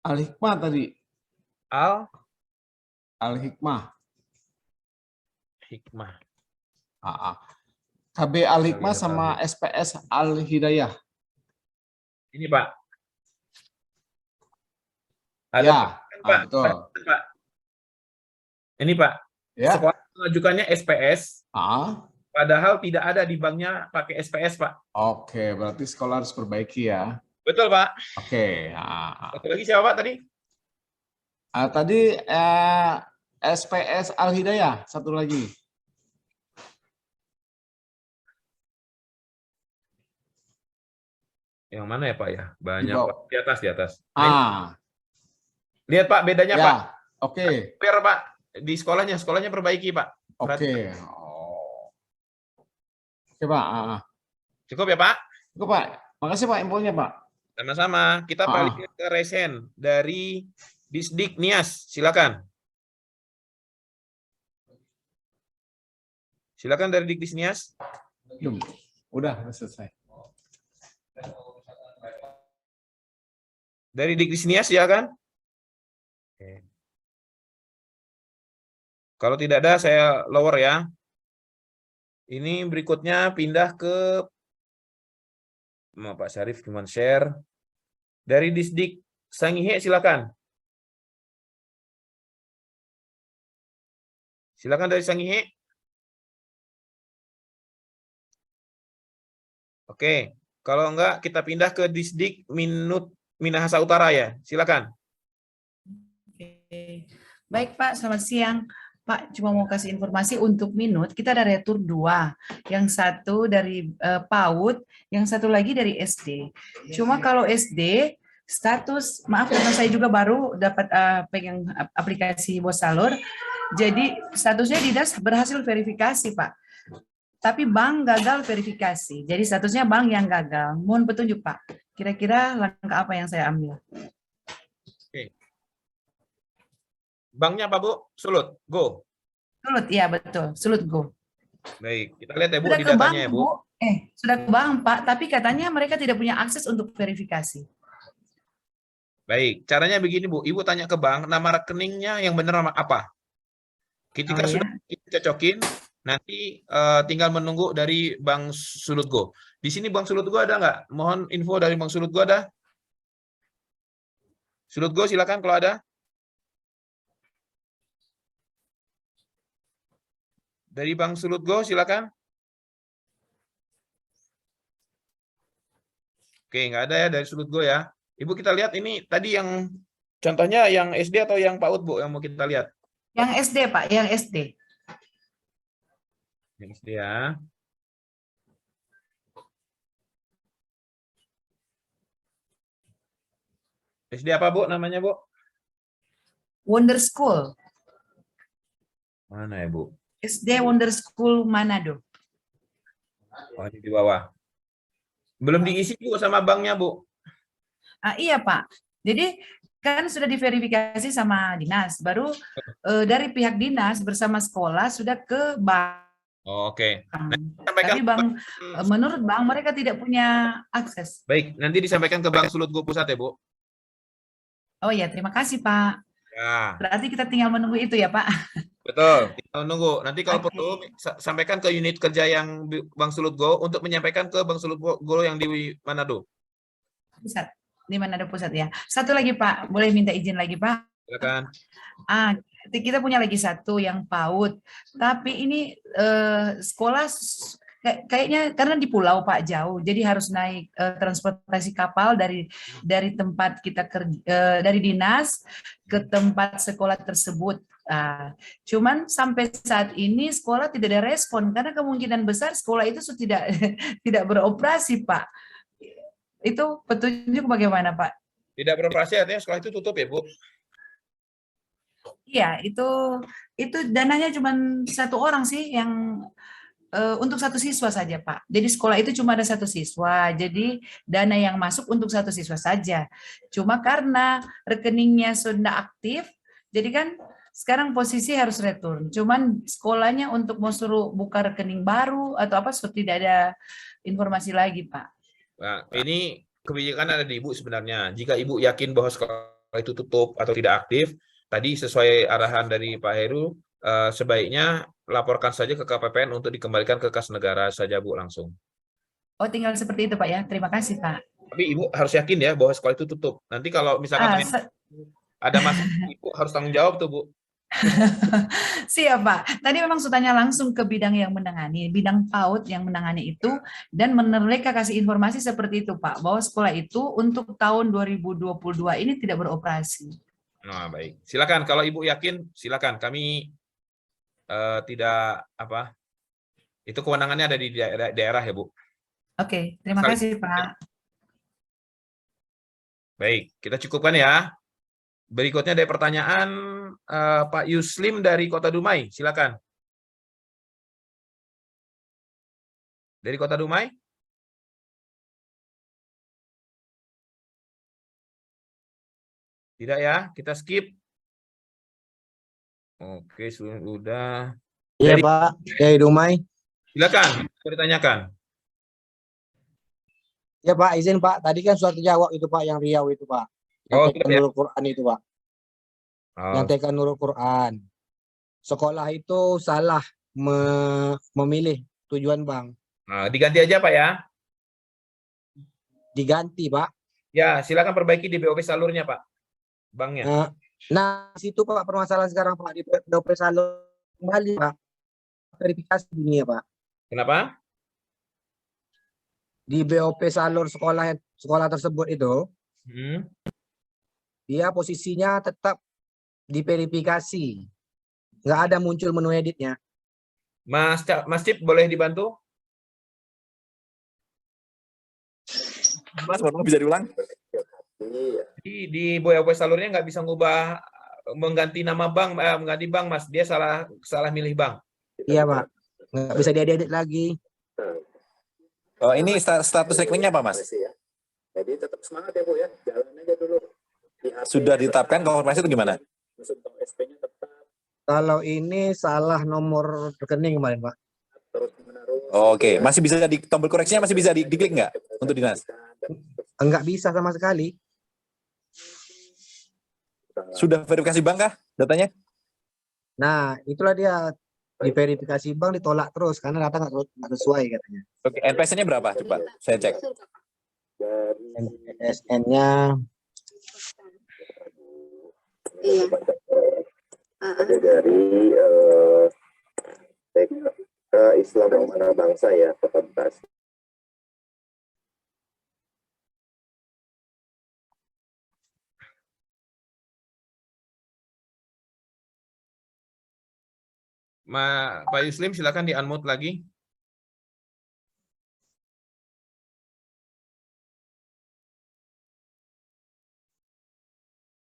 Al-Hikmah tadi. Al-Hikmah. Hikmah. KB Al-Hikmah sama SPS Al-Hidayah. Ini Pak. Ada, Pak. betul. Pak. Ini Pak. Ya. Sekolah mengajukannya SPS. Padahal tidak ada di banknya pakai SPS, Pak. Oke, berarti sekolah harus perbaiki ya. Betul, Pak. Oke. Satu lagi siapa, Pak, tadi? Tadi SPS Al-Hidayah, satu lagi. Yang mana ya, Pak ya? Banyak, Pak. Di atas. Lihat, Pak, bedanya, ya, Pak. Oke. Biar, Pak, di sekolahnya perbaiki, Pak. Oke. Oke, Pak. Cukup ya, Pak? Cukup, Pak. Makasih, Pak, infonya, Pak. Sama-sama. Kita balik ke Resen dari Disdik Nias. Silakan. Silakan dari Dikdisnias. Belum. Udah selesai. Dari Dikdisnias ya kan? Oke. Kalau tidak ada saya lower ya. Ini berikutnya pindah ke Pak Syarif cuman share. Dari Disdik Sangihe silakan. Silakan dari Sangihe. Oke, kalau enggak kita pindah ke Disdik Minahasa Utara ya. Silakan. Oke. Baik Pak, selamat siang. Pak, cuma mau kasih informasi untuk Minut, kita ada retur 2. Yang satu dari PAUD, yang satu lagi dari SD. Cuma kalau SD, status, maaf karena saya juga baru dapat pegang aplikasi Bosalur, jadi statusnya Dinas berhasil verifikasi Pak. Tapi bank gagal verifikasi, jadi statusnya bank yang gagal. Mohon petunjuk Pak, kira-kira langkah apa yang saya ambil? Oke. Banknya apa Bu? Sulut, Go. Sulut, iya betul, Sulut Go. Baik, kita lihat ya Bu Sudah di ke bank, datanya ya Bu. Sudah ke bank Pak, tapi katanya mereka tidak punya akses untuk verifikasi. Baik, caranya begini Bu, Ibu tanya ke bank, nama rekeningnya yang benar nama apa? Ketika sudah kita cocokin, nanti tinggal menunggu dari Bank Sulut Go. Di sini Bank Sulut Go ada nggak? Mohon info dari Bank Sulut Go ada? Sulut Go silakan kalau ada. Dari Bank Sulut Go silakan. Oke, nggak ada ya dari Sulut Go ya. Ibu kita lihat ini tadi yang contohnya yang SD atau yang PAUD Bu yang mau kita lihat? Yang SD Pak, yang SD. Yang SD ya. SD apa Bu namanya Bu? Wonder School. Mana ya Bu? SD Wonder School Manado. Oh, ini di bawah. Belum diisi Bu sama banknya Bu. Iya Pak. Jadi kan sudah diverifikasi sama dinas, baru dari pihak dinas bersama sekolah sudah ke bank. Oh, oke. Tapi bank, menurut bank mereka tidak punya akses. Baik, nanti disampaikan ke Bank Sulut Go Pusat ya Bu. Oh ya, terima kasih Pak. Ya. Berarti kita tinggal menunggu itu ya Pak. Betul, kita menunggu. Nanti kalau perlu sampaikan ke unit kerja yang Bank Sulut Go untuk menyampaikan ke Bank Sulut Go yang di Manado. Pusat. Di Manado Pusat ya. Satu lagi Pak, boleh minta izin lagi Pak? Silakan. Kita punya lagi satu yang PAUD, tapi ini sekolah kayaknya karena di pulau Pak jauh, jadi harus naik transportasi kapal dari tempat kita kerja, dari dinas ke tempat sekolah tersebut. Cuman sampai saat ini sekolah tidak ada respon karena kemungkinan besar sekolah itu sudah tidak beroperasi Pak. Itu petunjuk bagaimana Pak? Tidak beroperasi artinya sekolah itu tutup ya Bu? Iya, itu dananya cuma satu orang sih yang untuk satu siswa saja Pak. Jadi sekolah itu cuma ada satu siswa, jadi dana yang masuk untuk satu siswa saja. Cuma karena rekeningnya sudah aktif, jadi kan sekarang posisi harus return. Cuman sekolahnya untuk mau suruh buka rekening baru atau apa, sudah tidak ada informasi lagi Pak. Nah, ini kebijakan ada di Ibu sebenarnya. Jika Ibu yakin bahwa sekolah itu tutup atau tidak aktif, tadi sesuai arahan dari Pak Heru, sebaiknya laporkan saja ke KPPN untuk dikembalikan ke kas negara saja Bu langsung. Oh, tinggal seperti itu Pak ya. Terima kasih Pak. Tapi Ibu harus yakin ya bahwa sekolah itu tutup. Nanti kalau misalkan ada masalah, Ibu harus tanggung jawab tuh Bu. Siap Pak. Tadi memang sutanya langsung ke bidang yang menangani, bidang PAUD yang menangani itu, dan mereka kasih informasi seperti itu Pak, bahwa sekolah itu untuk tahun 2022 ini tidak beroperasi. Nah baik, silakan kalau Ibu yakin silakan. Kami tidak apa, itu kewenangannya ada di daerah ya Bu. Oke, terima kasih Pak. Baik, kita cukupkan ya. Berikutnya ada pertanyaan Pak Yuslim dari Kota Dumai, silakan. Dari Kota Dumai? Tidak ya, kita skip. Oke, sudah. Iya Pak, dari Dumai. Silakan, ditanyakan. Ya Pak, izin Pak. Tadi kan sudah terjawab itu Pak, yang Riau itu Pak. Yang TK Nurul Quran itu Pak. Yang TK Nurul Quran. Sekolah itu salah memilih tujuan bank. Nah, diganti aja Pak ya. Diganti Pak. Ya, silakan perbaiki di BOP salurnya Pak. Banknya. Nah, situ Pak permasalahan sekarang Pak, di BOP salur kembali Pak. Verifikasi dunia Pak. Kenapa? Di BOP salur sekolah tersebut itu, dia posisinya tetap diverifikasi. Nggak ada muncul menu editnya. Mas Cip boleh dibantu? Mas, baru bisa diulang? Di BOP salurnya nggak bisa ngubah mengganti nama bank, mengganti bank Mas. Dia salah milih bank. Iya Pak, nggak bisa diedit lagi. Oh, ini status rekeningnya apa Mas? Jadi tetap semangat ya Bu ya, jalan aja dulu. Sudah ditetapkan konfirmasi itu gimana? Kalau ini salah nomor rekening kemarin Pak. Oke, masih bisa di tombol koreksinya masih bisa diklik nggak untuk dinas? Enggak bisa sama sekali. Sudah verifikasi bank kah datanya? Nah, itulah dia. Diverifikasi bank ditolak terus karena data nggak sesuai katanya. Oke, NPS-nya berapa? Coba saya cek. NPSN-nya ada dari Islam Amanah Bangsa ya, Kota Bekasi. Pak Yuslim silakan di-unmute lagi.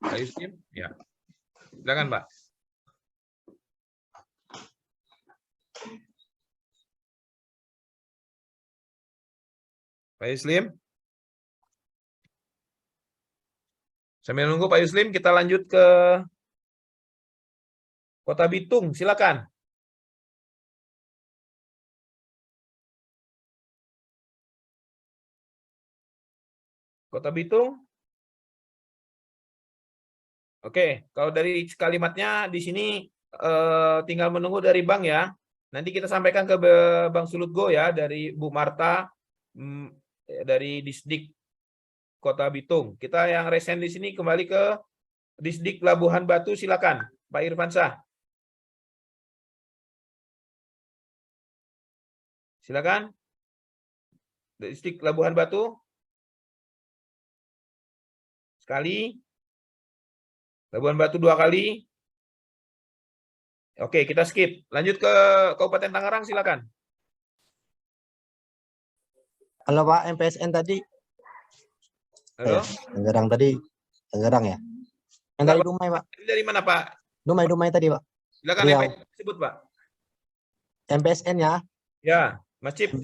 Pak Yuslim, ya. Silakan, Pak. Pak Yuslim. Sambil nunggu Pak Yuslim, kita lanjut ke Kota Bitung, silakan. Kota Bitung. Oke, kalau dari kalimatnya di sini tinggal menunggu dari bank ya. Nanti kita sampaikan ke Bang Sulutgo ya, dari Bu Marta dari Disdik Kota Bitung. Kita yang resen di sini kembali ke Disdik Labuhan Batu, silakan Pak Irfansyah. Silakan. Disdik Labuhan Batu. Sekali. Labuhan Batu 2 kali. Oke, kita skip. Lanjut ke Kabupaten Tangerang, silakan. Halo Pak, MPSN tadi. Halo? Tangerang tadi. Tangerang ya? Yang dari Dumai Pak. Dari mana Pak? Dumai tadi Pak. Silakan Riau. sebut Pak. MPSN-nya? Ya, Mas Cip.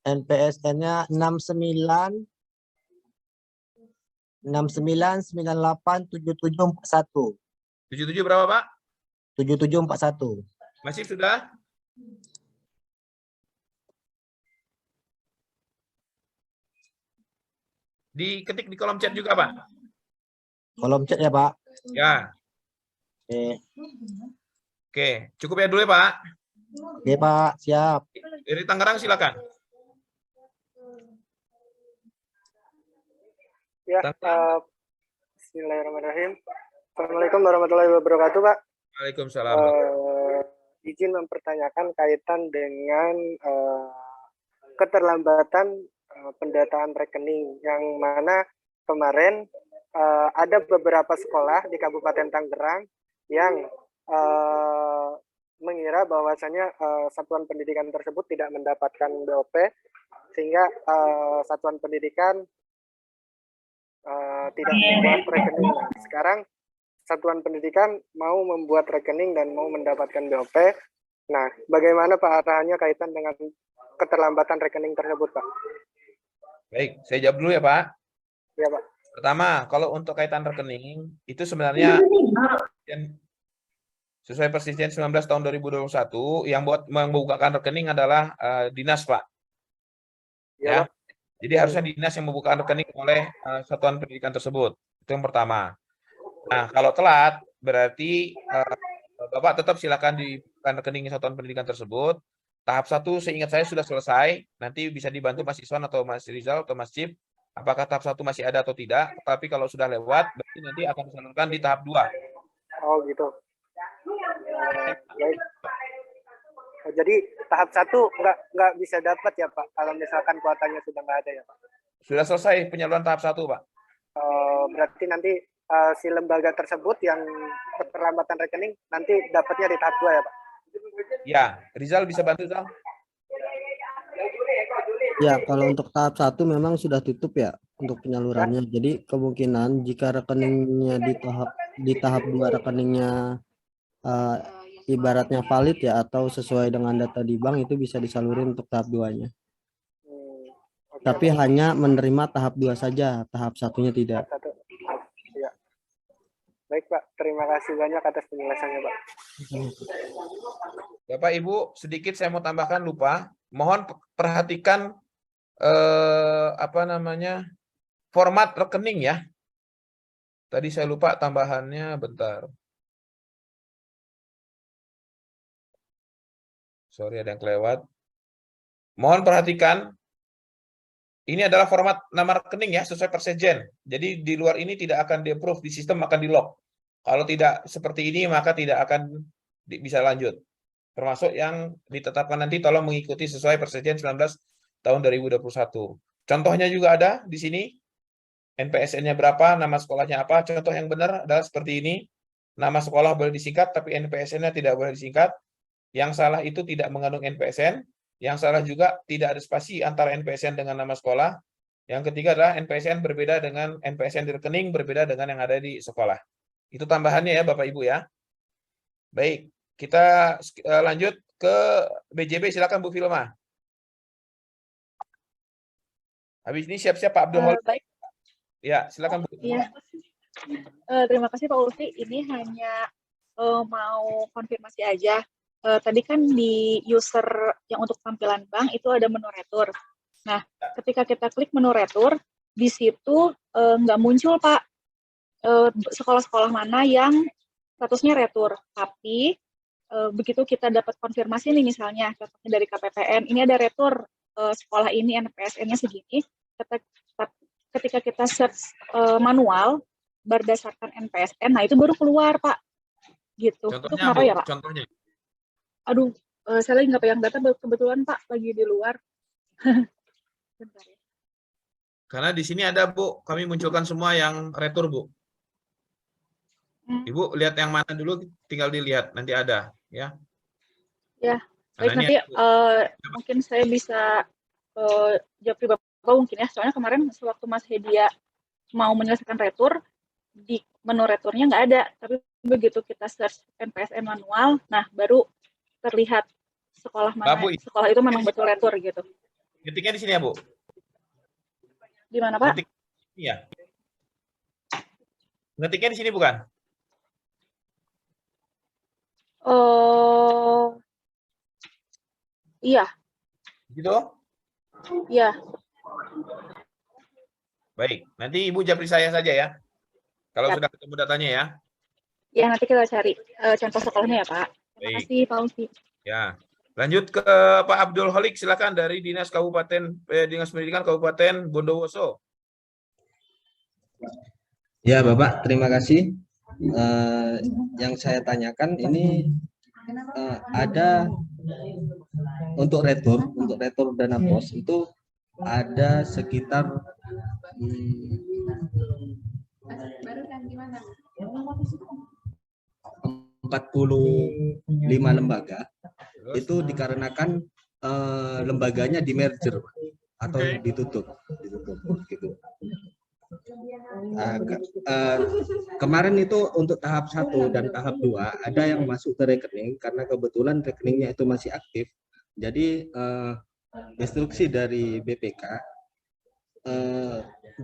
NPSN-nya 69987741. 77 berapa Pak? 7741. Masih sudah? Diketik di kolom chat juga Pak. Kolom chat ya Pak. Ya. Oke, cukup ya dulu ya Pak. Oke Pak, siap. Dari Tangerang silakan. Ya, bismillahirrahmanirrahim. Assalamualaikum warahmatullahi wabarakatuh, Pak. Waalaikumsalam. Izin mempertanyakan kaitan dengan keterlambatan pendataan rekening, yang mana kemarin ada beberapa sekolah di Kabupaten Tangerang yang mengira bahwasanya satuan pendidikan tersebut tidak mendapatkan BOP, sehingga satuan pendidikan tidak membuat rekening. Sekarang satuan pendidikan mau membuat rekening dan mau mendapatkan BOP. Nah, bagaimana Pak arahannya kaitan dengan keterlambatan rekening tersebut, Pak? Baik, saya jawab dulu ya Pak. Ya Pak. Pertama, kalau untuk kaitan rekening itu sebenarnya sesuai Presiden 19 tahun 2021 yang buat membukakan rekening adalah dinas, Pak. Ya. Jadi harusnya dinas yang membukakan rekening oleh satuan pendidikan tersebut. Itu yang pertama. Nah, kalau telat berarti Bapak tetap silakan dibuka rekening satuan pendidikan tersebut. Tahap 1 seingat saya sudah selesai. Nanti bisa dibantu Mas Iswan atau Mas Rizal atau Mas Cip. Apakah tahap 1 masih ada atau tidak? Tapi kalau sudah lewat, berarti nanti akan disalurkan di tahap 2. Oh gitu. Baik. Jadi tahap 1 nggak bisa dapat ya Pak, kalau misalkan kuotanya sudah nggak ada ya Pak? Sudah selesai penyaluran tahap 1, Pak. Berarti nanti si lembaga tersebut yang keterlambatan rekening nanti dapatnya di tahap 2 ya Pak? Ya, Rizal bisa bantu, Zal? Ya, kalau untuk tahap 1 memang sudah tutup ya untuk penyalurannya. Jadi kemungkinan jika rekeningnya di tahap 2 rekeningnya ibaratnya valid ya atau sesuai dengan data di bank, itu bisa disalurin untuk tahap 2-nya. Tapi hanya menerima tahap 2 saja, tahap 1-nya tidak. Ya. Baik Pak, terima kasih banyak atas penjelasannya Pak. Bapak Ibu, sedikit saya mau tambahkan, lupa. Mohon perhatikan format rekening ya. Tadi saya lupa tambahannya, bentar. Sorry, ada yang kelewat. Mohon perhatikan, ini adalah format nama rekening ya, sesuai Persejen. Jadi di luar ini tidak akan di-approve, di sistem akan di-lock. Kalau tidak seperti ini, maka tidak akan bisa lanjut. Termasuk yang ditetapkan nanti, tolong mengikuti sesuai Persejen 19 tahun 2021. Contohnya juga ada di sini. NPSN-nya berapa, nama sekolahnya apa. Contoh yang benar adalah seperti ini. Nama sekolah boleh disingkat, tapi NPSN-nya tidak boleh disingkat. Yang salah itu tidak mengandung NPSN. Yang salah juga tidak ada spasi antara NPSN dengan nama sekolah. Yang ketiga adalah NPSN berbeda dengan NPSN di rekening, berbeda dengan yang ada di sekolah. Itu tambahannya ya Bapak Ibu ya. Baik, kita lanjut ke BJB. Silakan Bu Filma. Habis ini siap-siap Pak Abdul Holik. Baik. Ya, silakan Bu. Iya. Terima kasih Pak Ulfi. Ini hanya mau konfirmasi aja. Tadi kan di user yang untuk tampilan bank itu ada menu retur. Nah, ketika kita klik menu retur, di situ nggak muncul Pak sekolah-sekolah mana yang statusnya retur. Tapi begitu kita dapat konfirmasi nih misalnya contohnya dari KPPN, ini ada retur sekolah ini NPSN-nya segini. Ketika kita search manual berdasarkan NPSN, nah itu baru keluar Pak. Gitu. Itu kenapa ya Pak? Contohnya. Aduh, saya lagi nggak pegang data kebetulan Pak, lagi di luar. Bentar ya. Karena di sini ada Bu, kami munculkan semua yang retur Bu. Ibu lihat yang mana dulu, tinggal dilihat, nanti ada ya. Ya, baik, nanti mungkin saya bisa jawab di Bapak mungkin ya, soalnya kemarin sewaktu Mas Hedia mau menyelesaikan retur, di menu returnya nggak ada, tapi begitu kita search NPSN manual, nah baru terlihat sekolah mana, sekolah itu memang betul retur gitu. Ngetiknya di sini ya Bu? Di mana Pak? Iya. Ngetiknya di sini bukan? Iya. Gitu? Iya. Baik, nanti Ibu japri saya saja ya. Kalau sudah ketemu datanya ya. Ya, nanti kita cari contoh sekolahnya ya Pak. Terima kasih Pak Ulfi. Ya, lanjut ke Pak Abdul Holik, silakan dari Dinas Pendidikan Kabupaten Bondowoso. Ya Bapak, terima kasih. Yang saya tanyakan ini ada untuk retur dana pos itu ada sekitar 45 lembaga. Itu dikarenakan lembaganya di merger atau ditutup gitu. Kemarin itu untuk tahap 1 dan tahap 2 ada yang masuk ke rekening karena kebetulan rekeningnya itu masih aktif. Jadi instruksi dari BPK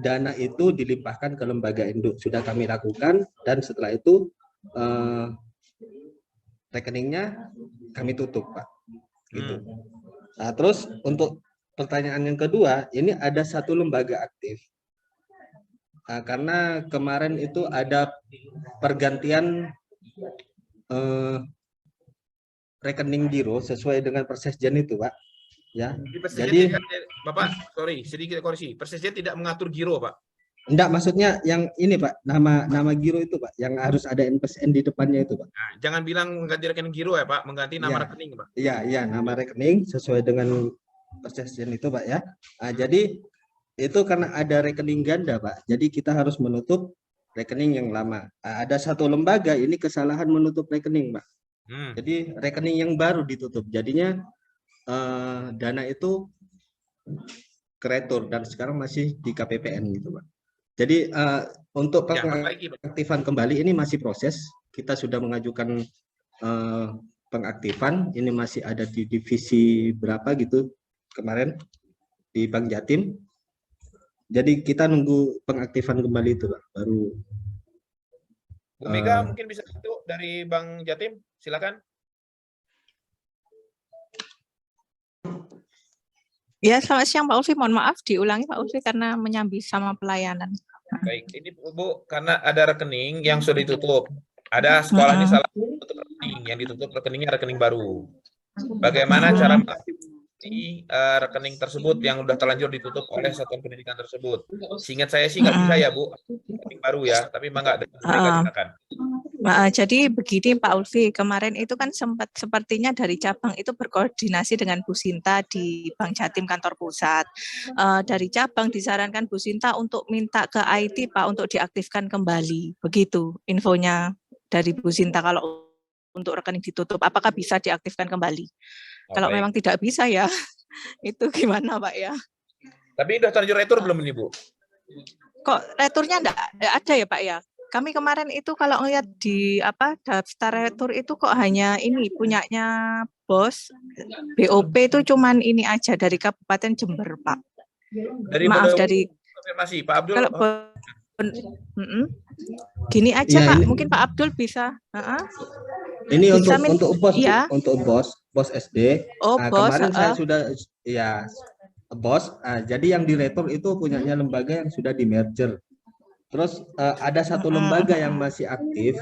dana itu dilimpahkan ke lembaga induk, sudah kami lakukan, dan setelah itu rekeningnya kami tutup, Pak. Gitu. Nah, terus untuk pertanyaan yang kedua, ini ada satu lembaga aktif. Nah, karena kemarin itu ada pergantian rekening giro sesuai dengan Persesjen itu, Pak. Ya. Jadi Bapak, sorry, sedikit koreksi. Persesjen tidak mengatur giro, Pak. enggak, maksudnya yang ini, Pak, nama giro itu, Pak, yang harus ada NPSN di depannya itu, Pak. Nah, jangan bilang mengganti rekening giro ya, Pak, mengganti nama rekening, Pak. Iya, nama rekening sesuai dengan Persesjen itu, Pak, ya. Nah, jadi itu karena ada rekening ganda, Pak. Jadi kita harus menutup rekening yang lama. Nah, ada satu lembaga ini kesalahan menutup rekening, Pak. Jadi rekening yang baru ditutup. Jadinya dana itu ke retur dan sekarang masih di KPPN gitu, Pak. Jadi untuk pengaktifan kembali ini masih proses. Kita sudah mengajukan pengaktifan. Ini masih ada di divisi berapa gitu kemarin di Bank Jatim. Jadi kita nunggu pengaktifan kembali itu, Pak. Baru. Bu Mega mungkin bisa itu dari Bank Jatim, silakan. Ya, selamat siang Pak Ulfi. Mohon maaf diulangi Pak Ulfi karena menyambi sama pelayanan. Baik, ini Bu, karena ada rekening yang sudah ditutup. Ada sekolahnya salah tutup rekening, yang ditutup rekeningnya rekening baru. Bagaimana cara mengaktifkan rekening tersebut yang sudah terlanjur ditutup oleh satuan pendidikan tersebut? Seingat saya sih nggak bisa ya, Bu. Rekening baru ya, tapi memang nggak digunakan. Jadi begini Pak Ulfi, kemarin itu kan sempat sepertinya dari cabang itu berkoordinasi dengan Bu Sinta di Bank Jatim kantor pusat. Dari cabang disarankan Bu Sinta untuk minta ke IT Pak untuk diaktifkan kembali. Begitu infonya dari Bu Sinta kalau untuk rekening ditutup. Apakah bisa diaktifkan kembali? Kalau memang tidak bisa ya, itu gimana Pak ya? Tapi udah terlanjur retur belum ini Bu? Kok returnya enggak ada ya Pak ya? Kami kemarin itu kalau ngelihat di daftar retur itu kok hanya ini punyanya bos BOP itu cuman ini aja dari Kabupaten Jember Pak. Maaf dari konfirmasi Pak Abdul. Kalau gini aja ya, Pak, mungkin Pak Abdul bisa. Ini untuk bos ya. Untuk bos SD. Oh, bos. Kemarin saya sudah ya bos. Jadi yang diretur itu punyanya lembaga yang sudah di merger. Terus ada satu lembaga yang masih aktif,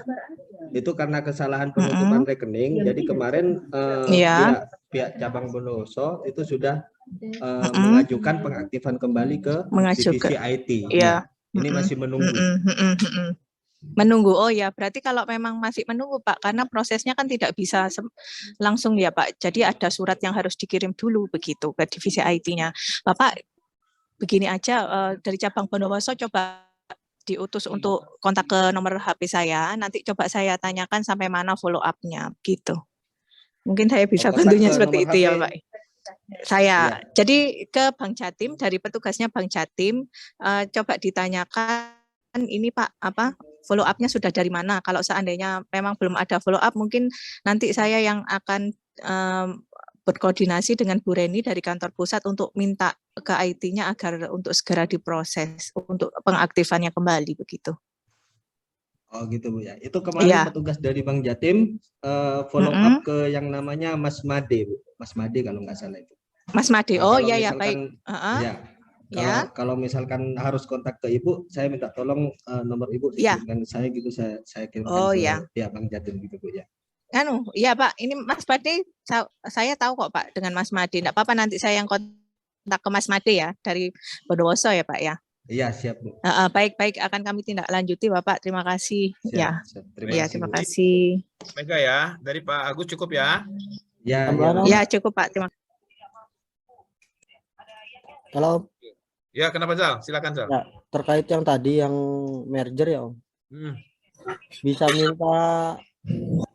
itu karena kesalahan penutupan rekening. Jadi kemarin pihak cabang Bondowoso itu sudah mengajukan pengaktifan kembali ke divisi IT. Ya. Ini masih menunggu. Menunggu, oh ya, berarti kalau memang masih menunggu Pak, karena prosesnya kan tidak bisa langsung ya Pak. Jadi ada surat yang harus dikirim dulu begitu ke divisi IT-nya. Bapak, begini aja dari cabang Bondowoso coba diutus untuk kontak ke nomor HP saya, nanti coba saya tanyakan sampai mana follow up-nya, gitu. Mungkin saya bisa bantunya seperti itu ya Pak. Saya, jadi ke Bank Jatim, dari petugasnya Bank Jatim, coba ditanyakan ini Pak, follow up-nya sudah dari mana? Kalau seandainya memang belum ada follow up, mungkin nanti saya yang akan berkoordinasi dengan Bu Reni dari kantor pusat untuk minta ke IT-nya agar untuk segera diproses untuk pengaktifannya kembali begitu. Oh gitu Bu ya. Itu kemarin petugas dari Bank Jatim follow up ke yang namanya Mas Made, Bu. Mas Made kalau nggak salah itu. Mas Made. Oh iya ya baik. Kalau misalkan harus kontak ke Ibu, saya minta tolong nomor Ibu dengan saya gitu saya kirimkan ke Bank Jatim gitu Bu ya. Iya Pak, ini Mas Made, saya tahu kok Pak dengan Mas Made. Enggak apa-apa, nanti saya yang kontak ke Mas Made ya, dari Bondowoso ya Pak ya. Iya, siap Bu. Baik-baik, akan kami tindak lanjuti Bapak, terima kasih. Siap, terima kasih. Mega ya, dari Pak Agus cukup ya? Ya cukup Pak, terima kasih. Kalau ya, kenapa Zal? Silakan Zal. Ya, terkait yang tadi yang merger ya Om. Bisa minta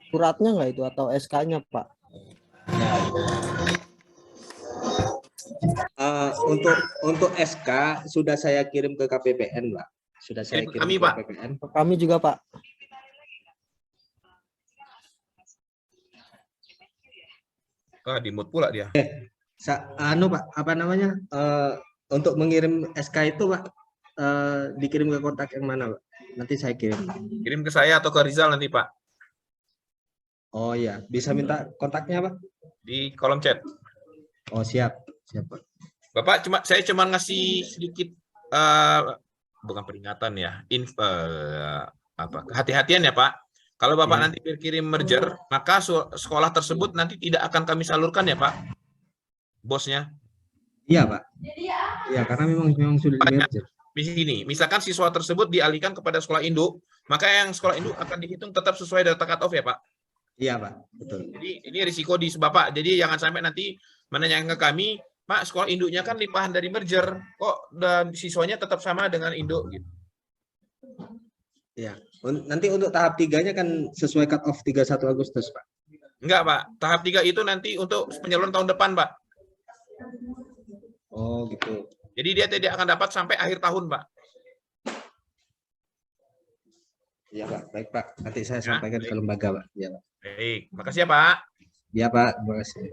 suratnya nggak itu atau SK-nya Pak? Untuk SK sudah saya kirim ke KPPN Pak. Sudah saya kirim ke KPPN. Kami juga Pak. Di mood pula dia. Pak, apa namanya? Untuk mengirim SK itu Pak, dikirim ke kontak yang mana Pak? Nanti saya kirim. Kirim ke saya atau ke Rizal nanti Pak. Oh iya, bisa minta kontaknya Pak? Di kolom chat. Oh siap, siap Pak. Bapak saya cuma ngasih sedikit bukan peringatan ya, kehati-hatian ya Pak. Kalau Bapak nanti berkirim merger, maka sekolah tersebut nanti tidak akan kami salurkan ya Pak, bosnya. Iya Pak. Iya karena memang sudah di merger. Di sini, misalkan siswa tersebut dialihkan kepada sekolah induk, maka yang sekolah induk akan dihitung tetap sesuai data cut-off ya Pak. Iya Pak, betul. Jadi ini risiko di Bapak. Jadi jangan sampai nanti menanyakan ke kami, Pak, sekolah induknya kan limpahan dari merger, kok dan siswanya tetap sama dengan induk gitu. Ya, nanti untuk tahap 3-nya kan sesuai cut off 31 Agustus, Pak. Enggak, Pak. Tahap 3 itu nanti untuk penyaluran tahun depan, Pak. Oh, gitu. Jadi dia tidak akan dapat sampai akhir tahun, Pak. Iya, Pak. Baik, Pak. Nanti saya sampaikan ke lembaga, Pak. Ya, Pak. Baik. Makasih ya, Pak. Iya, Pak. Terima kasih.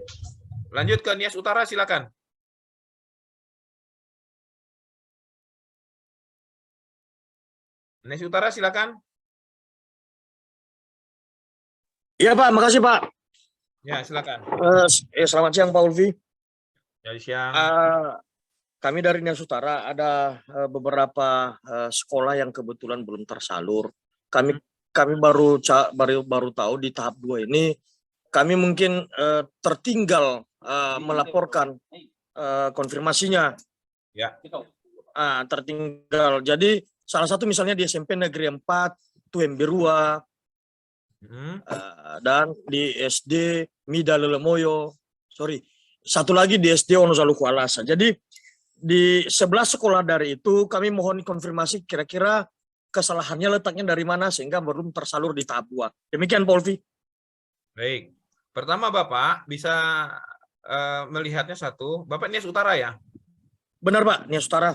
Lanjut ke Nias Utara, silakan. Nias Utara, silakan. Iya Pak, makasih Pak. Ya, silakan. Selamat siang Pak Ulfi. Selamat siang. Kami dari Nias Utara ada beberapa sekolah yang kebetulan belum tersalur. Kami baru tahu di tahap 2 ini kami mungkin tertinggal melaporkan konfirmasinya. Ya. Tertinggal. Jadi salah satu misalnya di SMP Negeri 4 Tuembirua, dan di SD Mida Lelemoyo, satu lagi di SD Wonosaluku Alasa. Jadi di 11 sekolah dari itu kami mohon konfirmasi kira-kira kesalahannya letaknya dari mana sehingga belum tersalur di tahap 2. Demikian Polvi. Baik. Pertama Bapak bisa melihatnya satu, Bapak Nias Utara ya? Benar Pak, Nias Utara.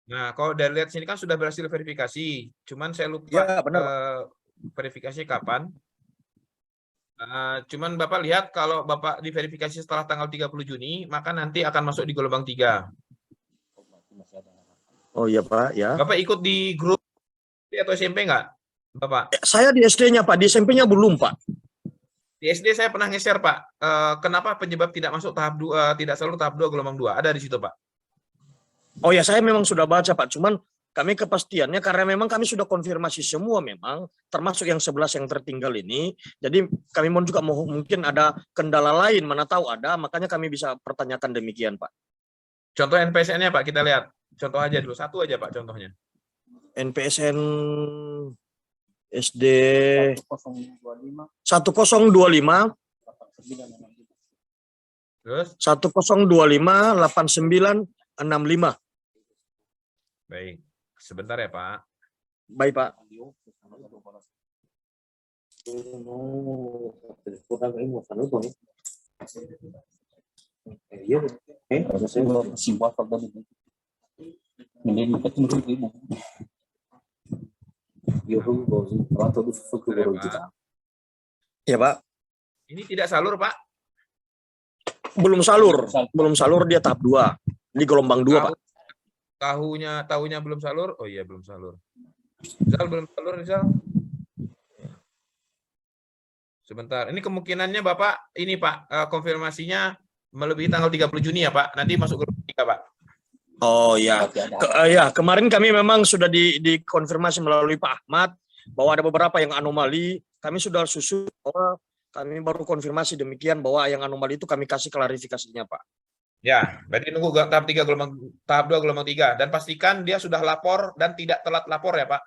Nah, kalau dari lihat sini kan sudah berhasil verifikasi, cuman saya lupa ya, benar, verifikasi kapan. Cuman Bapak lihat kalau Bapak diverifikasi setelah tanggal 30 Juni, maka nanti akan masuk di gelombang 3. Oh iya Pak, ya. Bapak ikut di grup atau SMP nggak, Bapak? Saya di SD-nya Pak, di SMP-nya belum Pak. Di SD saya pernah nge-share Pak, kenapa penyebab tidak masuk tahap 2, tidak salur tahap 2 gelombang 2, ada di situ Pak. Oh ya, saya memang sudah baca Pak, cuman kami kepastiannya karena memang kami sudah konfirmasi semua memang, termasuk yang 11 yang tertinggal ini. Jadi kami mohon juga mungkin ada kendala lain, mana tahu ada, makanya kami bisa pertanyakan demikian Pak. Contoh NPSN-nya Pak, kita lihat. Contoh aja dulu, satu aja Pak contohnya. NPSN SD 1025. Terus? 10258965. Baik, sebentar ya Pak. Baik Pak. Ya Pak. Ini tidak salur Pak? Belum salur dia tahap 2 di gelombang 2 Pak. Tahunya belum salur? Oh iya belum salur. Rizal belum salur Rizal? Sebentar. Ini kemungkinannya Bapak ini Pak konfirmasinya melebihi tanggal 30 Juni ya Pak. Nanti masuk gelombang 3 Pak. Oh ya. Kemarin kami memang sudah dikonfirmasi melalui Pak Ahmad bahwa ada beberapa yang anomali. Kami sudah susun bahwa kami baru konfirmasi demikian bahwa yang anomali itu kami kasih klarifikasinya Pak. Ya, berarti nunggu tahap 2 gelombang 3 dan pastikan dia sudah lapor dan tidak telat lapor ya Pak.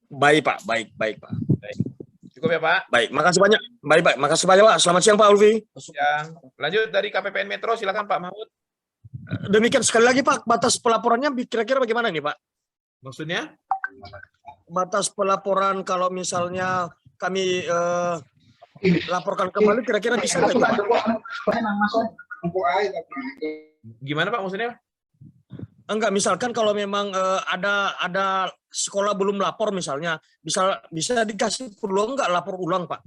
Baik Pak, baik Pak. Baik. Cukup ya Pak. Baik, makasih banyak. Baik Pak, makasih banyak Pak. Selamat siang Pak Ulfi. Siang. Lanjut dari KPPN Metro silakan Pak Mahmud. Demikian sekali lagi Pak, batas pelaporannya kira-kira bagaimana nih Pak? Maksudnya? Batas pelaporan kalau misalnya kami laporkan kembali kira-kira bisa nggak Pak? Gimana Pak maksudnya? Enggak, misalkan kalau memang ada sekolah belum lapor misalnya, bisa dikasih peluang nggak lapor ulang Pak?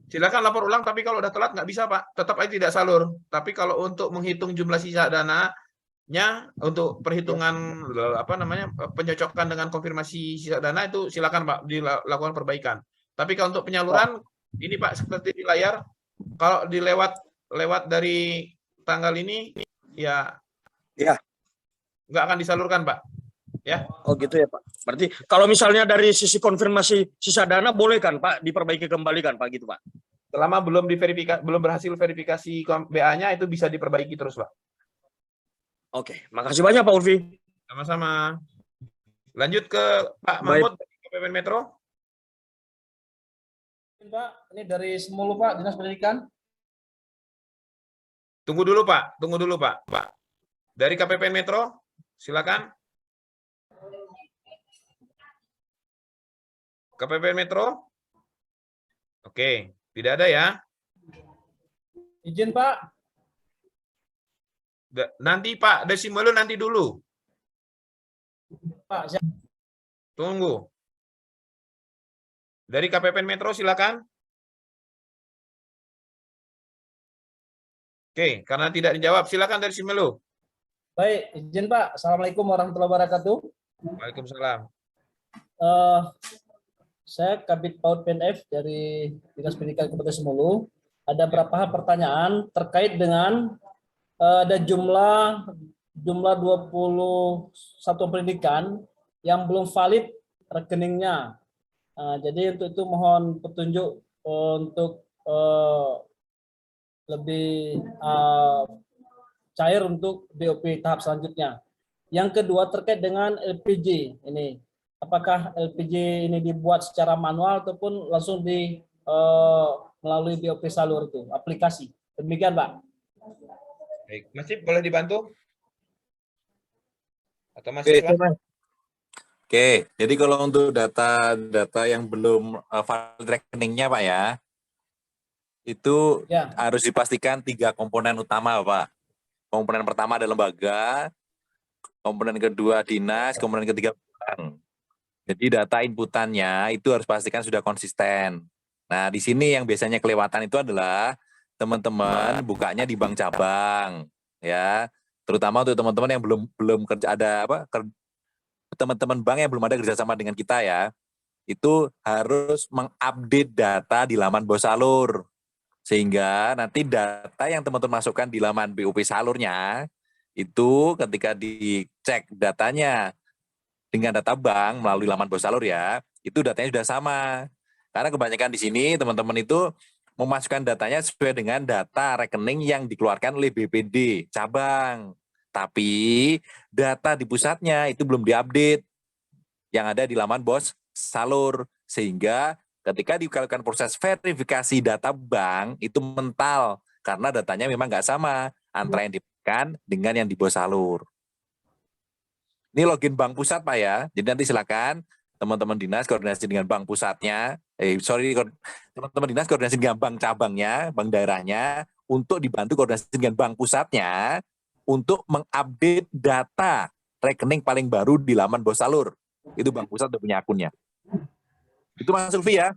Silakan lapor ulang, tapi kalau udah telat nggak bisa Pak, tetap aja tidak salur. Tapi kalau untuk menghitung jumlah sisa dananya untuk perhitungan penyocokan dengan konfirmasi sisa dana itu silakan Pak dilakukan perbaikan. Tapi kalau untuk penyaluran, ini Pak seperti di layar, kalau lewat dari tanggal ini, ya nggak akan disalurkan Pak. Ya. Oh gitu ya Pak. Berarti kalau misalnya dari sisi konfirmasi sisa dana boleh kan Pak diperbaiki kembali kan Pak gitu Pak? Selama belum berhasil verifikasi BA-nya itu bisa diperbaiki terus Pak. Oke, makasih banyak Pak Ulfi. Sama-sama. Lanjut ke Pak Mahmud dari KPPN Metro. Pak, ini dari Semulu Pak, Dinas Pendidikan. Tunggu dulu Pak, Pak. Dari KPPN Metro, silakan. KPPN Metro. Oke, tidak ada ya. Izin Pak. Nanti Pak, Desimelu nanti dulu. Pak, Tunggu. Dari KPPN Metro silakan. Oke, karena tidak dijawab, silakan dari Simelu. Baik, izin Pak. Assalamualaikum warahmatullahi wabarakatuh. Waalaikumsalam. Saya Kabid PAUD PNF dari Dinas Pendidikan Kabupaten Semulu. Ada beberapa pertanyaan terkait dengan ada jumlah 21 pendidikan yang belum valid rekeningnya. Jadi untuk itu mohon petunjuk untuk lebih cair untuk BOP tahap selanjutnya. Yang kedua terkait dengan LPG ini. Apakah LPG ini dibuat secara manual ataupun langsung melalui BOP Salur itu, aplikasi. Demikian Pak. Baik, Mas Cip boleh dibantu? Atau Mas Cip? Oke, jadi kalau untuk data yang belum valid rekeningnya Pak ya, itu harus dipastikan 3 komponen utama Pak. Komponen pertama ada lembaga, komponen kedua dinas, komponen ketiga bank. Jadi data inputannya itu harus pastikan sudah konsisten. Nah di sini yang biasanya kelewatan itu adalah teman-teman bukanya di bank cabang, ya. Terutama untuk teman-teman yang belum kerja teman-teman bank yang belum ada kerjasama dengan kita ya, itu harus mengupdate data di laman BOS Salur. Sehingga nanti data yang teman-teman masukkan di laman BOP Salurnya, itu ketika dicek datanya dengan data bank melalui laman BOS Salur ya, itu datanya sudah sama. Karena kebanyakan di sini teman-teman itu memasukkan datanya sesuai dengan data rekening yang dikeluarkan oleh BPD cabang. Tapi data di pusatnya itu belum diupdate yang ada di laman BOS Salur. Sehingga ketika dilakukan proses verifikasi data bank itu mental. Karena datanya memang nggak sama antara yang diberikan dengan yang di BOS Salur. Ini login bank pusat Pak ya. Jadi nanti silakan teman-teman dinas koordinasi dengan bank pusatnya. Teman-teman dinas koordinasi dengan bank cabangnya, bank daerahnya, untuk dibantu koordinasi dengan bank pusatnya untuk mengupdate data rekening paling baru di laman BOS Salur. Itu bank pusat udah punya akunnya. Itu Mas Sulfi ya.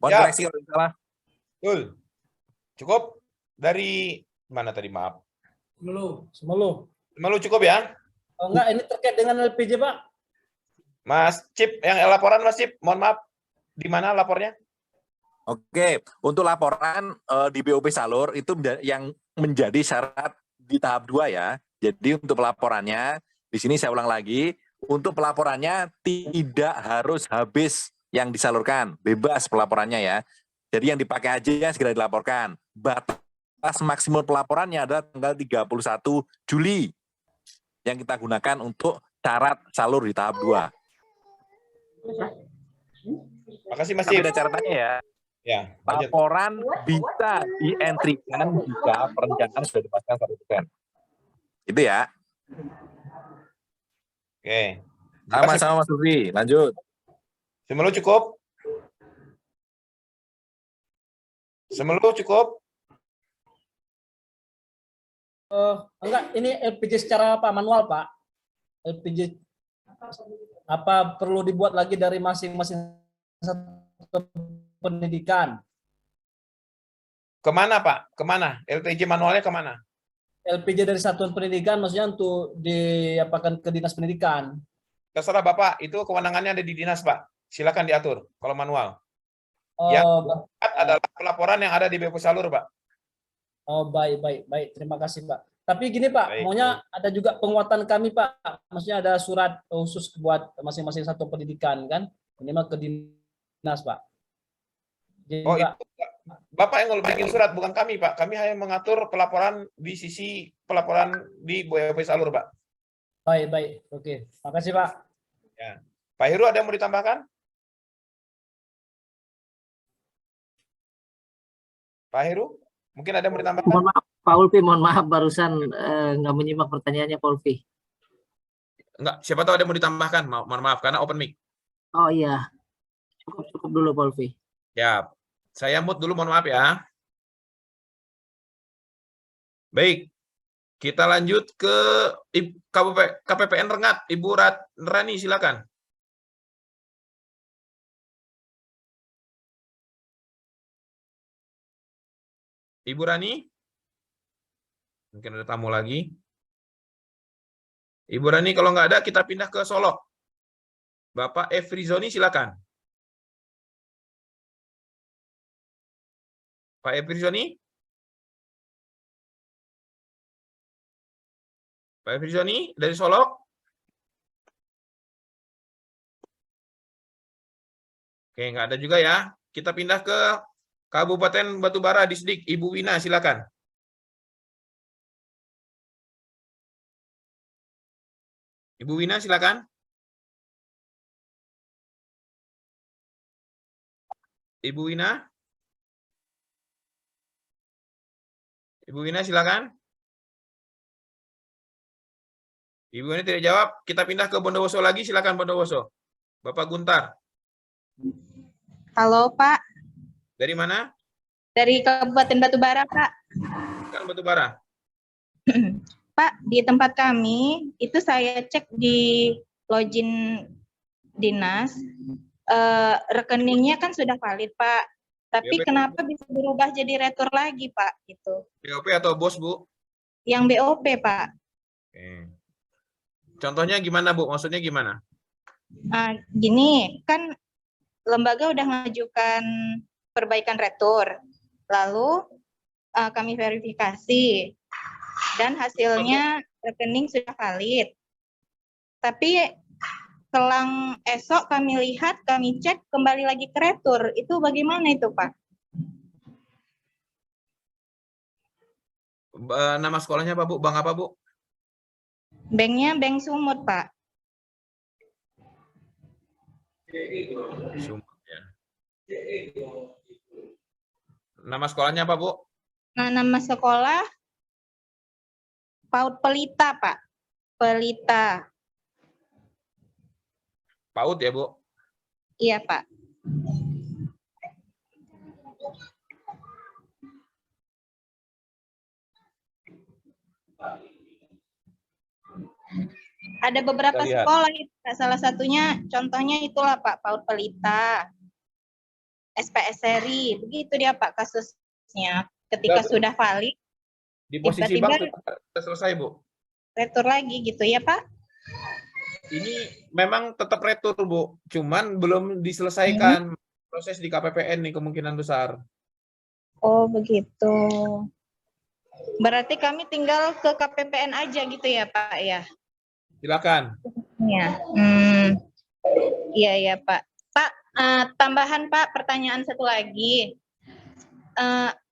Mohon koreksi kalau salah. Betul. Cukup dari mana tadi, maaf? Semulu cukup ya? Oh, enggak, ini terkait dengan LPG Pak. Mas Cip, yang laporan Mas Cip, mohon maaf. Di mana lapornya? Oke, untuk laporan di BOP Salur itu yang menjadi syarat di tahap 2 ya. Jadi untuk pelaporannya, di sini saya ulang lagi, untuk pelaporannya tidak harus habis yang disalurkan, bebas pelaporannya ya. Jadi yang dipakai aja yang segera dilaporkan. Batas maksimum pelaporannya adalah tanggal 31 Juli yang kita gunakan untuk syarat salur di tahap 2. Makasih Mas Cip. Ada catatannya ya. Ya, laporan bisa dientrikan jika perencanaan sudah dipastikan 100%. Itu ya. Oke. Sama-sama Mas Sulfi, lanjut. Semelu cukup? Semelu cukup? Enggak, ini LPG secara manual Pak. LPG apa perlu dibuat lagi dari masing-masing pendidikan? Kemana Pak? Kemana? LPG manualnya kemana? LPG dari satuan pendidikan maksudnya untuk diapakan ke dinas pendidikan. Terserah Bapak, itu kewenangannya ada di dinas Pak. Silakan diatur kalau manual. Yang Oh, adalah pelaporan yang ada di BP Salur, Pak. oh baik. Terima kasih Pak. Tapi gini Pak, Baik, maunya ada juga penguatan kami Pak. Maksudnya ada surat khusus buat masing-masing satuan pendidikan kan. Minimal ke dinas Pak. Jadi, Oh, Pak, itu Bapak yang bikin surat, bukan kami, Pak. Kami hanya mengatur pelaporan di sisi pelaporan di BP Salur, Pak. baik. Oke. Makasih Pak. Ya. Pak Heru ada yang mau ditambahkan? Pak Heru, mungkin ada yang mau ditambahkan? Mohon maaf, Pak Ulfi, mohon maaf barusan nggak menyimak pertanyaannya Pak Ulfi. Enggak, siapa tahu ada yang mau ditambahkan. Mohon maaf, karena open mic. Oh iya, cukup dulu Pak Ulfi. Ya, saya mute dulu, mohon maaf ya. Baik, kita lanjut ke KPPN Rengat. Ibu Rani, silakan. Ibu Rani? Mungkin ada tamu lagi. Ibu Rani, kalau nggak ada, kita pindah ke Solo. Bapak Efrizoni, silakan. Pak Efrizoni? Pak Efrizoni dari Solo? Oke, nggak ada juga ya. Kita pindah ke Kabupaten Batubara, Disdik. Ibu Wina, silakan. Ibu Wina, silakan. Ibu Wina? Ibu Wina, silakan. Ibu Wina tidak jawab. Kita pindah ke Bondowoso lagi. Silakan Bondowoso. Bapak Guntar. Halo Pak, Dari mana? dari Kabupaten Batubara Pak. Kan Batubara. Pak, di tempat kami itu saya cek di login dinas, rekeningnya kan sudah valid Pak. Tapi BOP. kenapa bisa berubah jadi retur lagi Pak? Gitu. BOP atau BOS, Bu? Yang BOP Pak. Oke. Contohnya gimana, Bu? Maksudnya gimana? Gini, kan lembaga udah mengajukan perbaikan retur, lalu kami verifikasi dan hasilnya rekening sudah valid. Tapi selang esok kami lihat, kami cek kembali lagi ke retur. Itu bagaimana itu, Pak? Nama sekolahnya apa, Bu? Bank apa, Bu? Banknya Bank Sumut, Pak. Sumut, ya. Nama sekolahnya apa, Bu? Nah, nama sekolah PAUD Pelita, Pak. Pelita. PAUD ya, Bu? Iya, Pak. Ada beberapa sekolah, salah satunya contohnya itulah Pak, PAUD Pelita, SPS Seri, begitu dia Pak kasusnya. Ketika sudah valid, Di posisi bank sudah selesai, Bu? retur lagi gitu ya Pak? Ini memang tetap retur, Bu. Cuman belum diselesaikan proses di KPPN nih kemungkinan besar. Oh begitu. Berarti kami tinggal ke KPPN aja gitu ya Pak ya? Silakan. Ya. Iya Pak. Pak, tambahan Pak, pertanyaan satu lagi.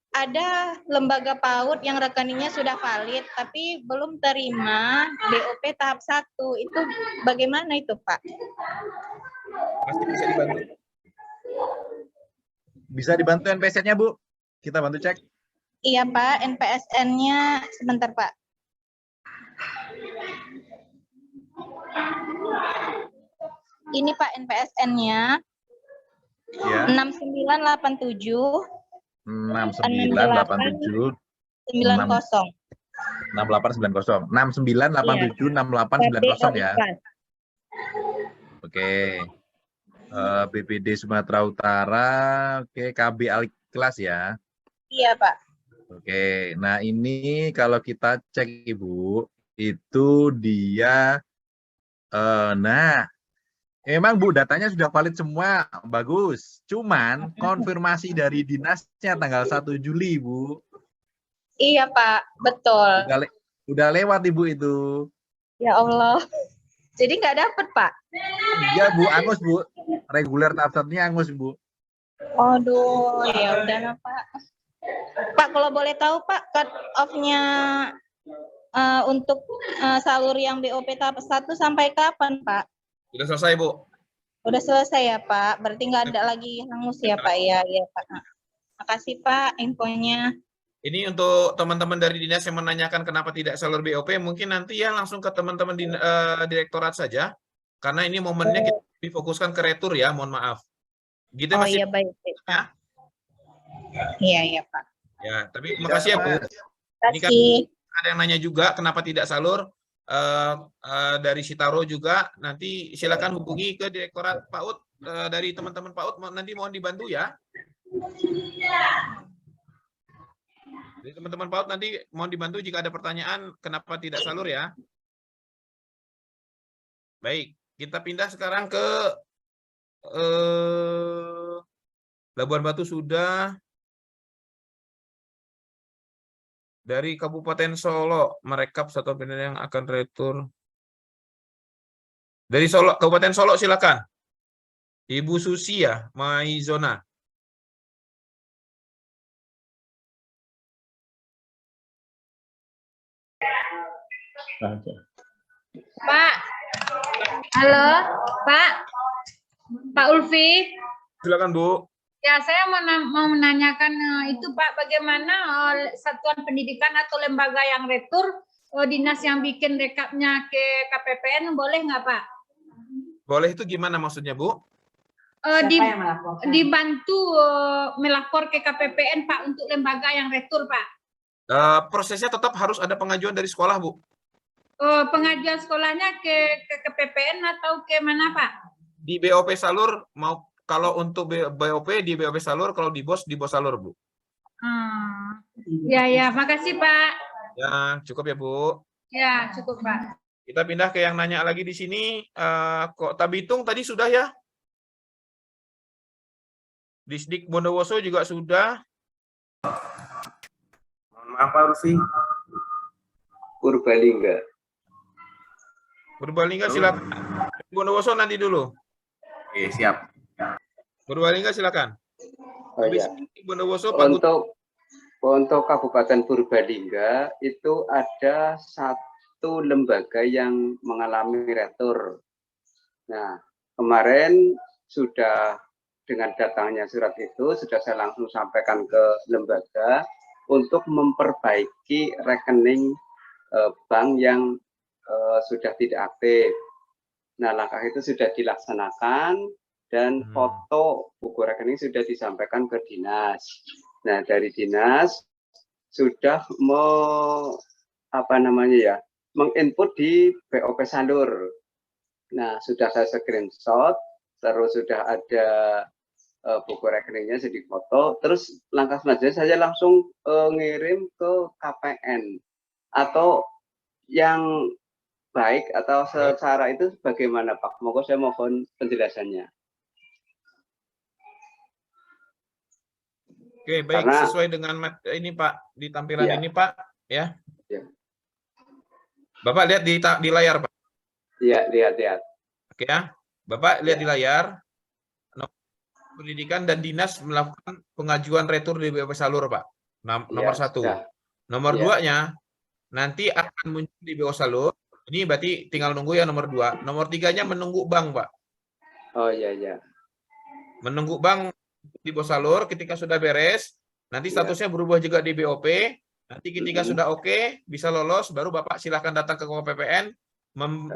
Ada lembaga PAUD yang rekeningnya sudah valid, tapi belum terima BOP tahap 1. Itu bagaimana itu Pak? Pasti bisa dibantu. Bisa dibantu NPS-nya, Bu? Kita bantu cek. Iya Pak, NPSN-nya sebentar Pak. Ini Pak NPSN-nya. Ya. 6987 6987 90. 6890. 6987 6890 ya. Oke. BPD Sumatera Utara, oke, KB Al-Ikhlas ya. Iya, Pak. Oke. Nah, ini kalau kita cek Ibu, itu dia Emang Bu, datanya sudah valid semua, bagus. Cuman konfirmasi dari dinasnya tanggal 1 Juli, Bu. Iya Pak, betul. Udah lewat Ibu itu. Ya Allah. Jadi nggak dapet Pak? Iya Bu, angus Bu. Reguler tahap 1-nya angus Bu. Aduh, ya udahlah Pak. Pak, kalau boleh tahu Pak, cut off-nya untuk salur yang BOP tahap 1 sampai kapan Pak? Sudah selesai, Bu. Udah selesai ya Pak, berarti nggak ada lagi hangus ya Pak ya, ya Pak. Makasih Pak infonya. Ini untuk teman-teman dari dinas yang menanyakan kenapa tidak salur BOP, mungkin nanti ya langsung ke teman-teman di direktorat saja, karena ini momennya kita difokuskan ke retur ya, mohon maaf. Gitu Oh masih iya baik Pak. Iya iya Pak. ya, tapi makasih ya Bu. Ini kan ada yang nanya juga kenapa tidak salur. Dari Sitaro juga, nanti silakan hubungi ke Direktorat PAUD dari teman-teman PAUD, nanti mohon dibantu ya. Dari teman-teman PAUD nanti mohon dibantu jika ada pertanyaan kenapa tidak salur ya. Baik, kita pindah sekarang ke Labuan Batu sudah. Dari Kabupaten Solo, merekap satuan pendidikan yang akan retur. Dari Solo, Kabupaten Solo silakan. Ibu Susi ya, Maizona. Pak, halo, Pak, Pak Ulfi. Silakan Bu. Ya, saya mau menanyakan itu Pak, bagaimana satuan pendidikan atau lembaga yang retur, dinas yang bikin rekapnya ke KPPN, boleh nggak Pak? Boleh itu gimana maksudnya Bu? Dibantu melapor ke KPPN Pak untuk lembaga yang retur Pak. Prosesnya tetap harus ada pengajuan dari sekolah Bu. Pengajuan sekolahnya ke KPPN atau ke mana Pak? Di BOP Salur mau. Kalau untuk BOP di BOP Salur, kalau di BOS Salur, Bu. Ya, makasih Pak. Ya, cukup ya, Bu. Ya, cukup Pak. Kita pindah ke yang nanya lagi di sini. Kok Tabitung tadi sudah ya? Disdik Bondowoso juga sudah. Mohon maaf Pak Rufi. Purbalingga. Purbalingga silakan. Bondowoso nanti dulu. Oke, siap. Purbalingga silakan. Oh, iya. Bondowoso, untuk Kabupaten Purbalingga itu ada satu lembaga yang mengalami retur. Nah, kemarin sudah dengan datangnya surat itu sudah saya langsung sampaikan ke lembaga untuk memperbaiki rekening bank yang sudah tidak aktif. Nah, langkah itu sudah dilaksanakan. Dan foto buku rekening sudah disampaikan ke dinas. Nah, dari dinas sudah menginput di BOP Salur. Nah, sudah saya screenshot, terus sudah ada buku rekeningnya sudah difoto. Terus langkah selanjutnya saya langsung ngirim ke KPN atau yang baik atau secara itu bagaimana Pak? Moga saya mohon penjelasannya. Oke, baik. Karena, sesuai dengan ini Pak, di tampilan ini Pak, ya. Bapak lihat di layar Pak. Iya, lihat. Oke ya, Bapak lihat di layar. Pendidikan dan dinas melakukan pengajuan retur di BOP Salur Pak. Nomor 1. Nomor 2-nya nanti akan muncul di BOP Salur. Ini berarti tinggal nunggu ya nomor 2. Nomor 3-nya menunggu bank Pak. Oh iya. Menunggu bank di BOP Salur, ketika sudah beres, nanti statusnya berubah juga di BOP. Nanti ketika sudah oke, bisa lolos, baru Bapak silahkan datang ke KPPN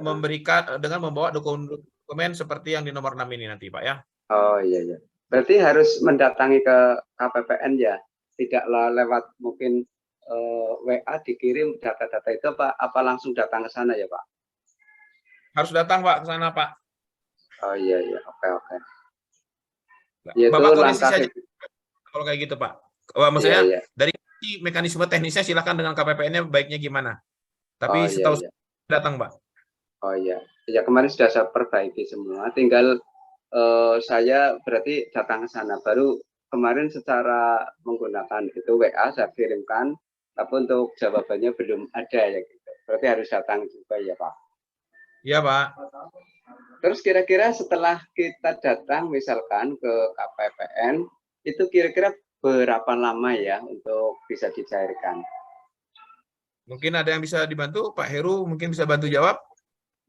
memberikan dengan membawa dokumen seperti yang di nomor 6 ini nanti Pak ya. Oh iya. Berarti harus mendatangi ke KPPN ya, tidaklah lewat mungkin WA dikirim data-data itu apa langsung datang ke sana ya Pak? Harus datang Pak ke sana Pak. Oh iya, oke. Bapak koreksi saja kalau kayak gitu Pak. Maksudnya dari mekanisme teknisnya silakan dengan KPPN-nya baiknya gimana. Tapi setahu datang Pak. Oh iya. Ya kemarin sudah saya perbaiki semua, tinggal saya berarti datang ke sana. Baru kemarin secara menggunakan itu WA saya kirimkan, tapi untuk jawabannya belum ada ya gitu. Berarti harus datang juga ya Pak. Iya Pak. Terus kira-kira setelah kita datang misalkan ke KPPN, itu kira-kira berapa lama ya untuk bisa dicairkan? Mungkin ada yang bisa dibantu, Pak Heru mungkin bisa bantu jawab.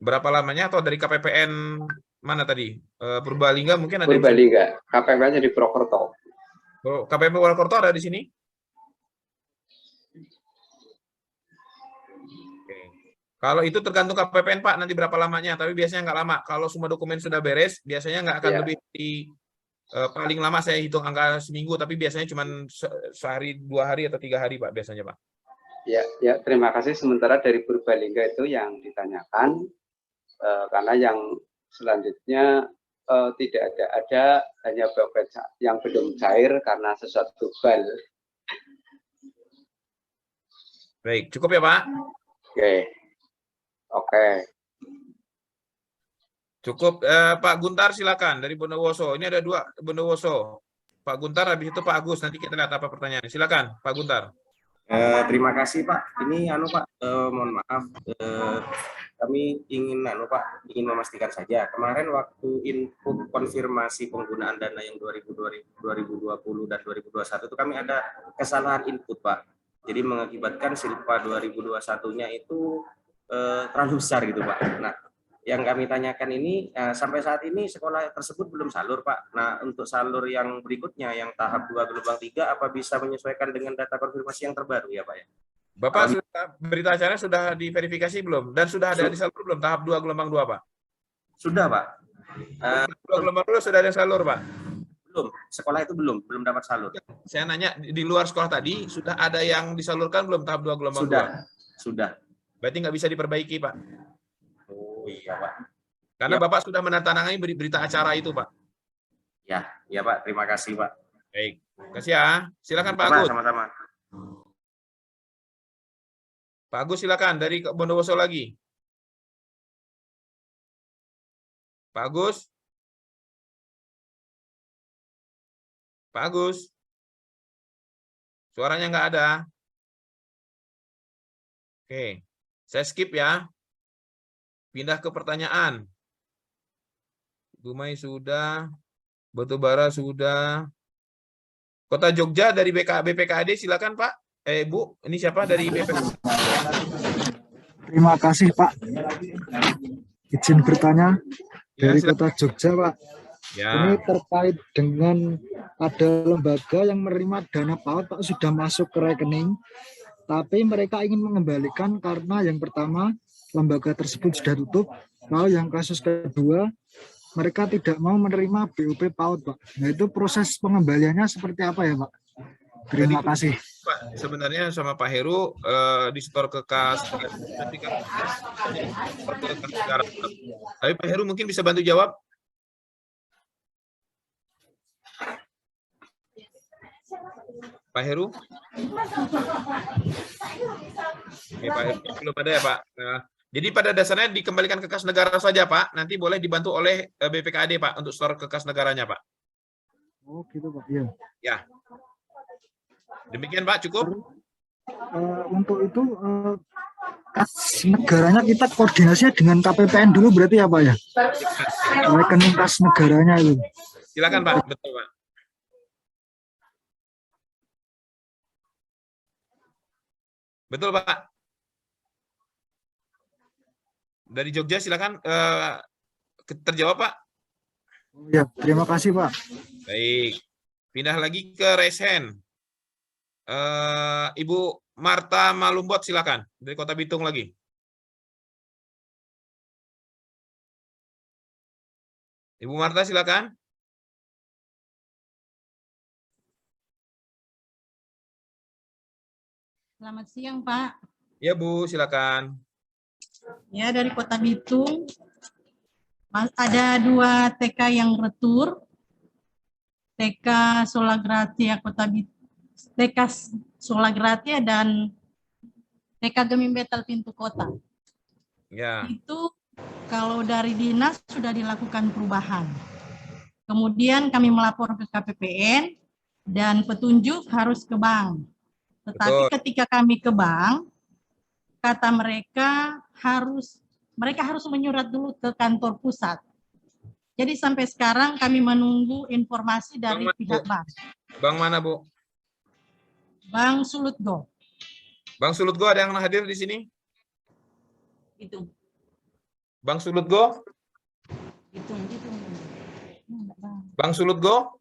Berapa lamanya atau dari KPPN mana tadi? Purbalingga mungkin ada. Purbalingga, KPPN di Purwokerto. KPP Purwokerto ada di sini? Kalau itu tergantung KPPN Pak, nanti berapa lamanya, tapi biasanya nggak lama. Kalau semua dokumen sudah beres, biasanya nggak akan lebih di paling lama saya hitung angka seminggu, tapi biasanya cuma sehari, 2 hari atau 3 hari Pak biasanya Pak. Ya, terima kasih. Sementara dari Purbalingga itu yang ditanyakan, karena yang selanjutnya tidak ada hanya BOP yang belum cair karena sesuatu bal. Baik, cukup ya Pak? Oke. Cukup. Pak Guntar silakan dari Bondowoso. Ini ada 2 Bondowoso. Pak Guntar, habis itu Pak Agus. Nanti kita lihat apa pertanyaannya. Silakan Pak Guntar. Terima kasih Pak. Ini Pak, mohon maaf, kami ingin Pak, ingin memastikan saja. Kemarin waktu input konfirmasi penggunaan dana yang 2020 dan 2021 itu kami ada kesalahan input Pak. Jadi mengakibatkan silpa 2021-nya itu terlalu besar gitu Pak. Nah, yang kami tanyakan ini sampai saat ini sekolah tersebut belum salur Pak. Nah, untuk salur yang berikutnya yang tahap 2 gelombang 3 apa bisa menyesuaikan dengan data konfirmasi yang terbaru ya Pak ya? Bapak sudah berita acara sudah diverifikasi belum? Dan sudah ada di salur belum tahap 2 gelombang 2 Pak? Sudah Pak. 2 gelombang 2 sudah ada salur Pak? Belum, sekolah itu belum dapat salur. Saya nanya di luar sekolah tadi sudah ada yang disalurkan belum tahap 2 gelombang 2? Sudah. Berarti nggak bisa diperbaiki Pak? Oh iya Pak. Karena ya. Bapak sudah menandatangani berita acara itu Pak. Ya Pak, terima kasih Pak. Baik, terima kasih ya. Silakan Pak Agus. Sama-sama. Pak Agus silakan dari Bondowoso lagi. Pak Agus. Pak Agus. Suaranya nggak ada. Oke, saya skip ya. Pindah ke pertanyaan. Dumai sudah, Batubara sudah. Kota Jogja dari BPKAD silakan Pak. Bu, ini siapa dari BPKAD? Terima kasih Pak. Izin bertanya dari silakan. Kota Jogja Pak. Ya. Ini terkait dengan ada lembaga yang menerima dana PAUD Pak sudah masuk ke rekening, tapi mereka ingin mengembalikan karena yang pertama lembaga tersebut sudah tutup, lalu yang kasus kedua mereka tidak mau menerima BOP PAUD Pak. Nah itu proses pengembaliannya seperti apa ya Pak? Terima kasih. Pak, sebenarnya sama Pak Heru disetor ke kas, nanti kan tapi Pak Heru mungkin bisa bantu jawab. Pak Heru? Oke, Pak Heru belum ada ya Pak. Jadi pada dasarnya dikembalikan ke kas negara saja Pak. Nanti boleh dibantu oleh BPKAD Pak untuk setor ke kas negaranya Pak. Oh gitu Pak. Iya. Ya. Demikian Pak, cukup? Untuk itu kas negaranya kita koordinasinya dengan KPPN dulu berarti ya Pak ya? Rekening kas negaranya itu. Silakan Pak, betul Pak. Betul Pak. Dari Jogja silakan terjawab Pak. Ya, terima kasih Pak. Baik. Pindah lagi ke Resen. Ibu Marta Malumbot silakan dari Kota Bitung lagi. Ibu Marta silakan. Selamat siang, Pak. Ya, Bu, silakan. Ya, dari Kota Bitung. Ada 2 TK yang retur. TK Solagratia Kota Bitung, TK Solagratia dan TK Gemimbetal Pintu Kota. Ya. Itu Kalau dari dinas sudah dilakukan perubahan. Kemudian kami melapor ke KPPN dan petunjuk harus ke bank. Tetapi ketika kami ke bank, kata mereka harus menyurat dulu ke kantor pusat. Jadi sampai sekarang kami menunggu informasi dari pihak bank. Bank mana, Bu? Bank Sulutgo. Bank Sulutgo ada yang hadir di sini? Itu. Bank Sulutgo? Itu. Bank Sulutgo?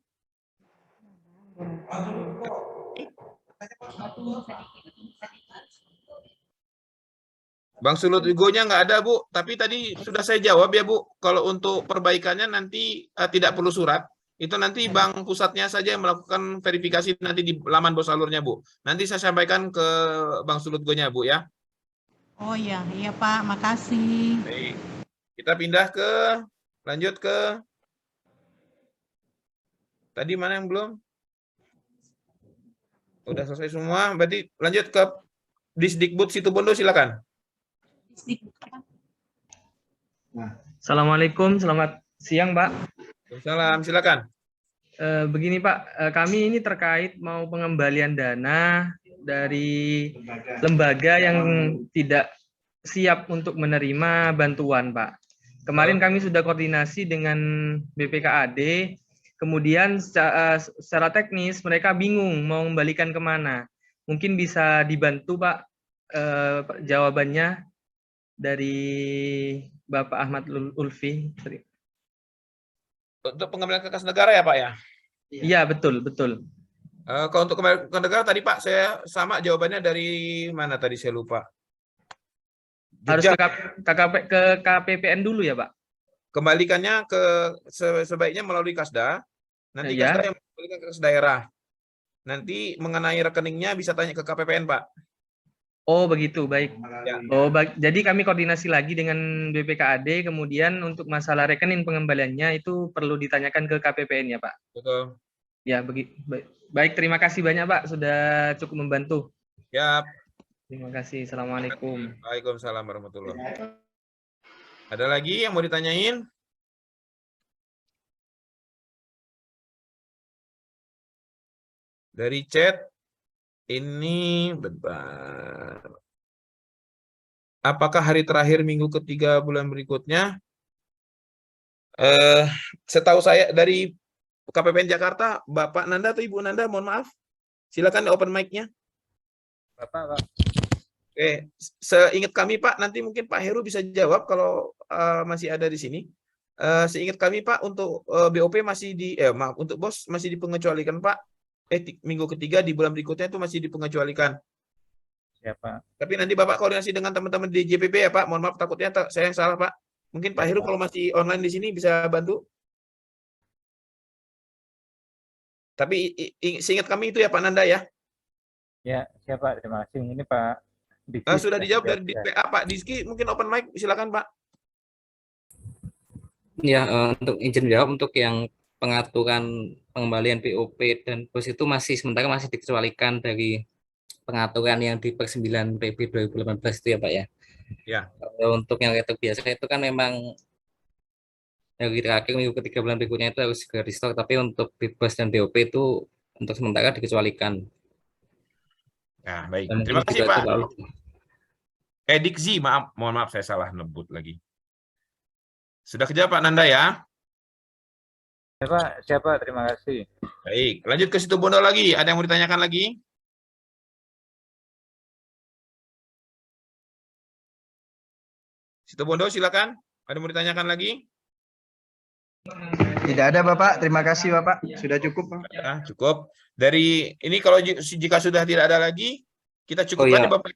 Bang Sulutgo-nya nggak ada, Bu. Tapi tadi sudah saya jawab ya, Bu. Kalau untuk perbaikannya nanti tidak perlu surat. Itu nanti bank pusatnya saja yang melakukan verifikasi nanti di laman Bosalurnya, Bu. Nanti saya sampaikan ke Bang Sulutgo-nya, Bu, ya. Oh iya, iya Pak. Makasih. Baik. Kita pindah lanjut ke, tadi mana yang belum? Udah selesai semua, berarti lanjut ke Disdikbud Situbondo, silakan. Assalamualaikum, selamat siang Pak. Salam, silakan. Begini Pak, kami ini terkait mau pengembalian dana dari lembaga yang tidak siap untuk menerima bantuan Pak. Kemarin kami sudah koordinasi dengan BPKAD, kemudian secara teknis mereka bingung mau membalikan kemana. Mungkin bisa dibantu Pak jawabannya dari Bapak Ahmad Ulfi. Untuk pengembalian ke kas negara ya Pak ya? Iya betul. Kalau untuk kembali ke negara tadi Pak, saya sama jawabannya dari mana tadi saya lupa. Harus ke KPPN dulu ya Pak? Kembalikannya sebaiknya melalui Kasda. Nanti Kasda yang mengembalikan ke kas daerah. Nanti mengenai rekeningnya bisa tanya ke KPPN Pak. Oh begitu, baik. Ya. Jadi kami koordinasi lagi dengan BPKAD, kemudian untuk masalah rekening pengembaliannya itu perlu ditanyakan ke KPPN ya Pak? Betul. Ya, baik, terima kasih banyak Pak, sudah cukup membantu. Ya. Terima kasih, Assalamualaikum. Waalaikumsalam warahmatullahi wabarakatuh. Ada lagi yang mau ditanyain? Dari chat. Ini bentar. Apakah hari terakhir minggu ketiga bulan berikutnya? Setahu saya dari KPPN Jakarta, Bapak Nanda atau Ibu Nanda, mohon maaf. Silakan open mic-nya. Bapak. Oke, seingat kami Pak, nanti mungkin Pak Heru bisa jawab kalau masih ada di sini. Seingat kami Pak, untuk BOP masih untuk BOS masih dipengecualikan Pak. Minggu ketiga di bulan berikutnya itu masih dipengecualikan. Ya, Pak. Tapi nanti Bapak koordinasi dengan teman-teman di JPB ya Pak. Mohon maaf takutnya saya yang salah Pak. Mungkin Pak Heru kalau masih online di sini bisa bantu. Tapi seingat kami itu ya Pak Nanda ya. Ya, siapa? Terima kasih. Ini Pak Diki. Sudah dijawab dari PA Pak Dizki. Mungkin open mic silakan Pak. Ya, untuk izin jawab untuk yang pengaturan pengembalian BOP dan BOS itu sementara masih dikecualikan dari pengaturan yang di per 9 PB 2018 itu ya Pak ya. Ya. Untuk yang retur biasa itu kan memang dari terakhir minggu ketiga bulan berikutnya itu harus segera di stok, tapi untuk BOS dan BOP itu untuk sementara dikecualikan. Ya, baik. Terima kasih Pak. Diksi, mohon maaf saya salah nyebut lagi. Sudah kejawab Pak Nanda ya? Siapa? Terima kasih. Baik, lanjut ke Situbondo lagi. Ada yang mau ditanyakan lagi? Situbondo silakan. Ada yang mau ditanyakan lagi? Tidak ada Bapak. Terima kasih Bapak. Sudah cukup Pak. Ya, cukup. Dari ini kalau jika sudah tidak ada lagi, kita cukupkan ya Bapak.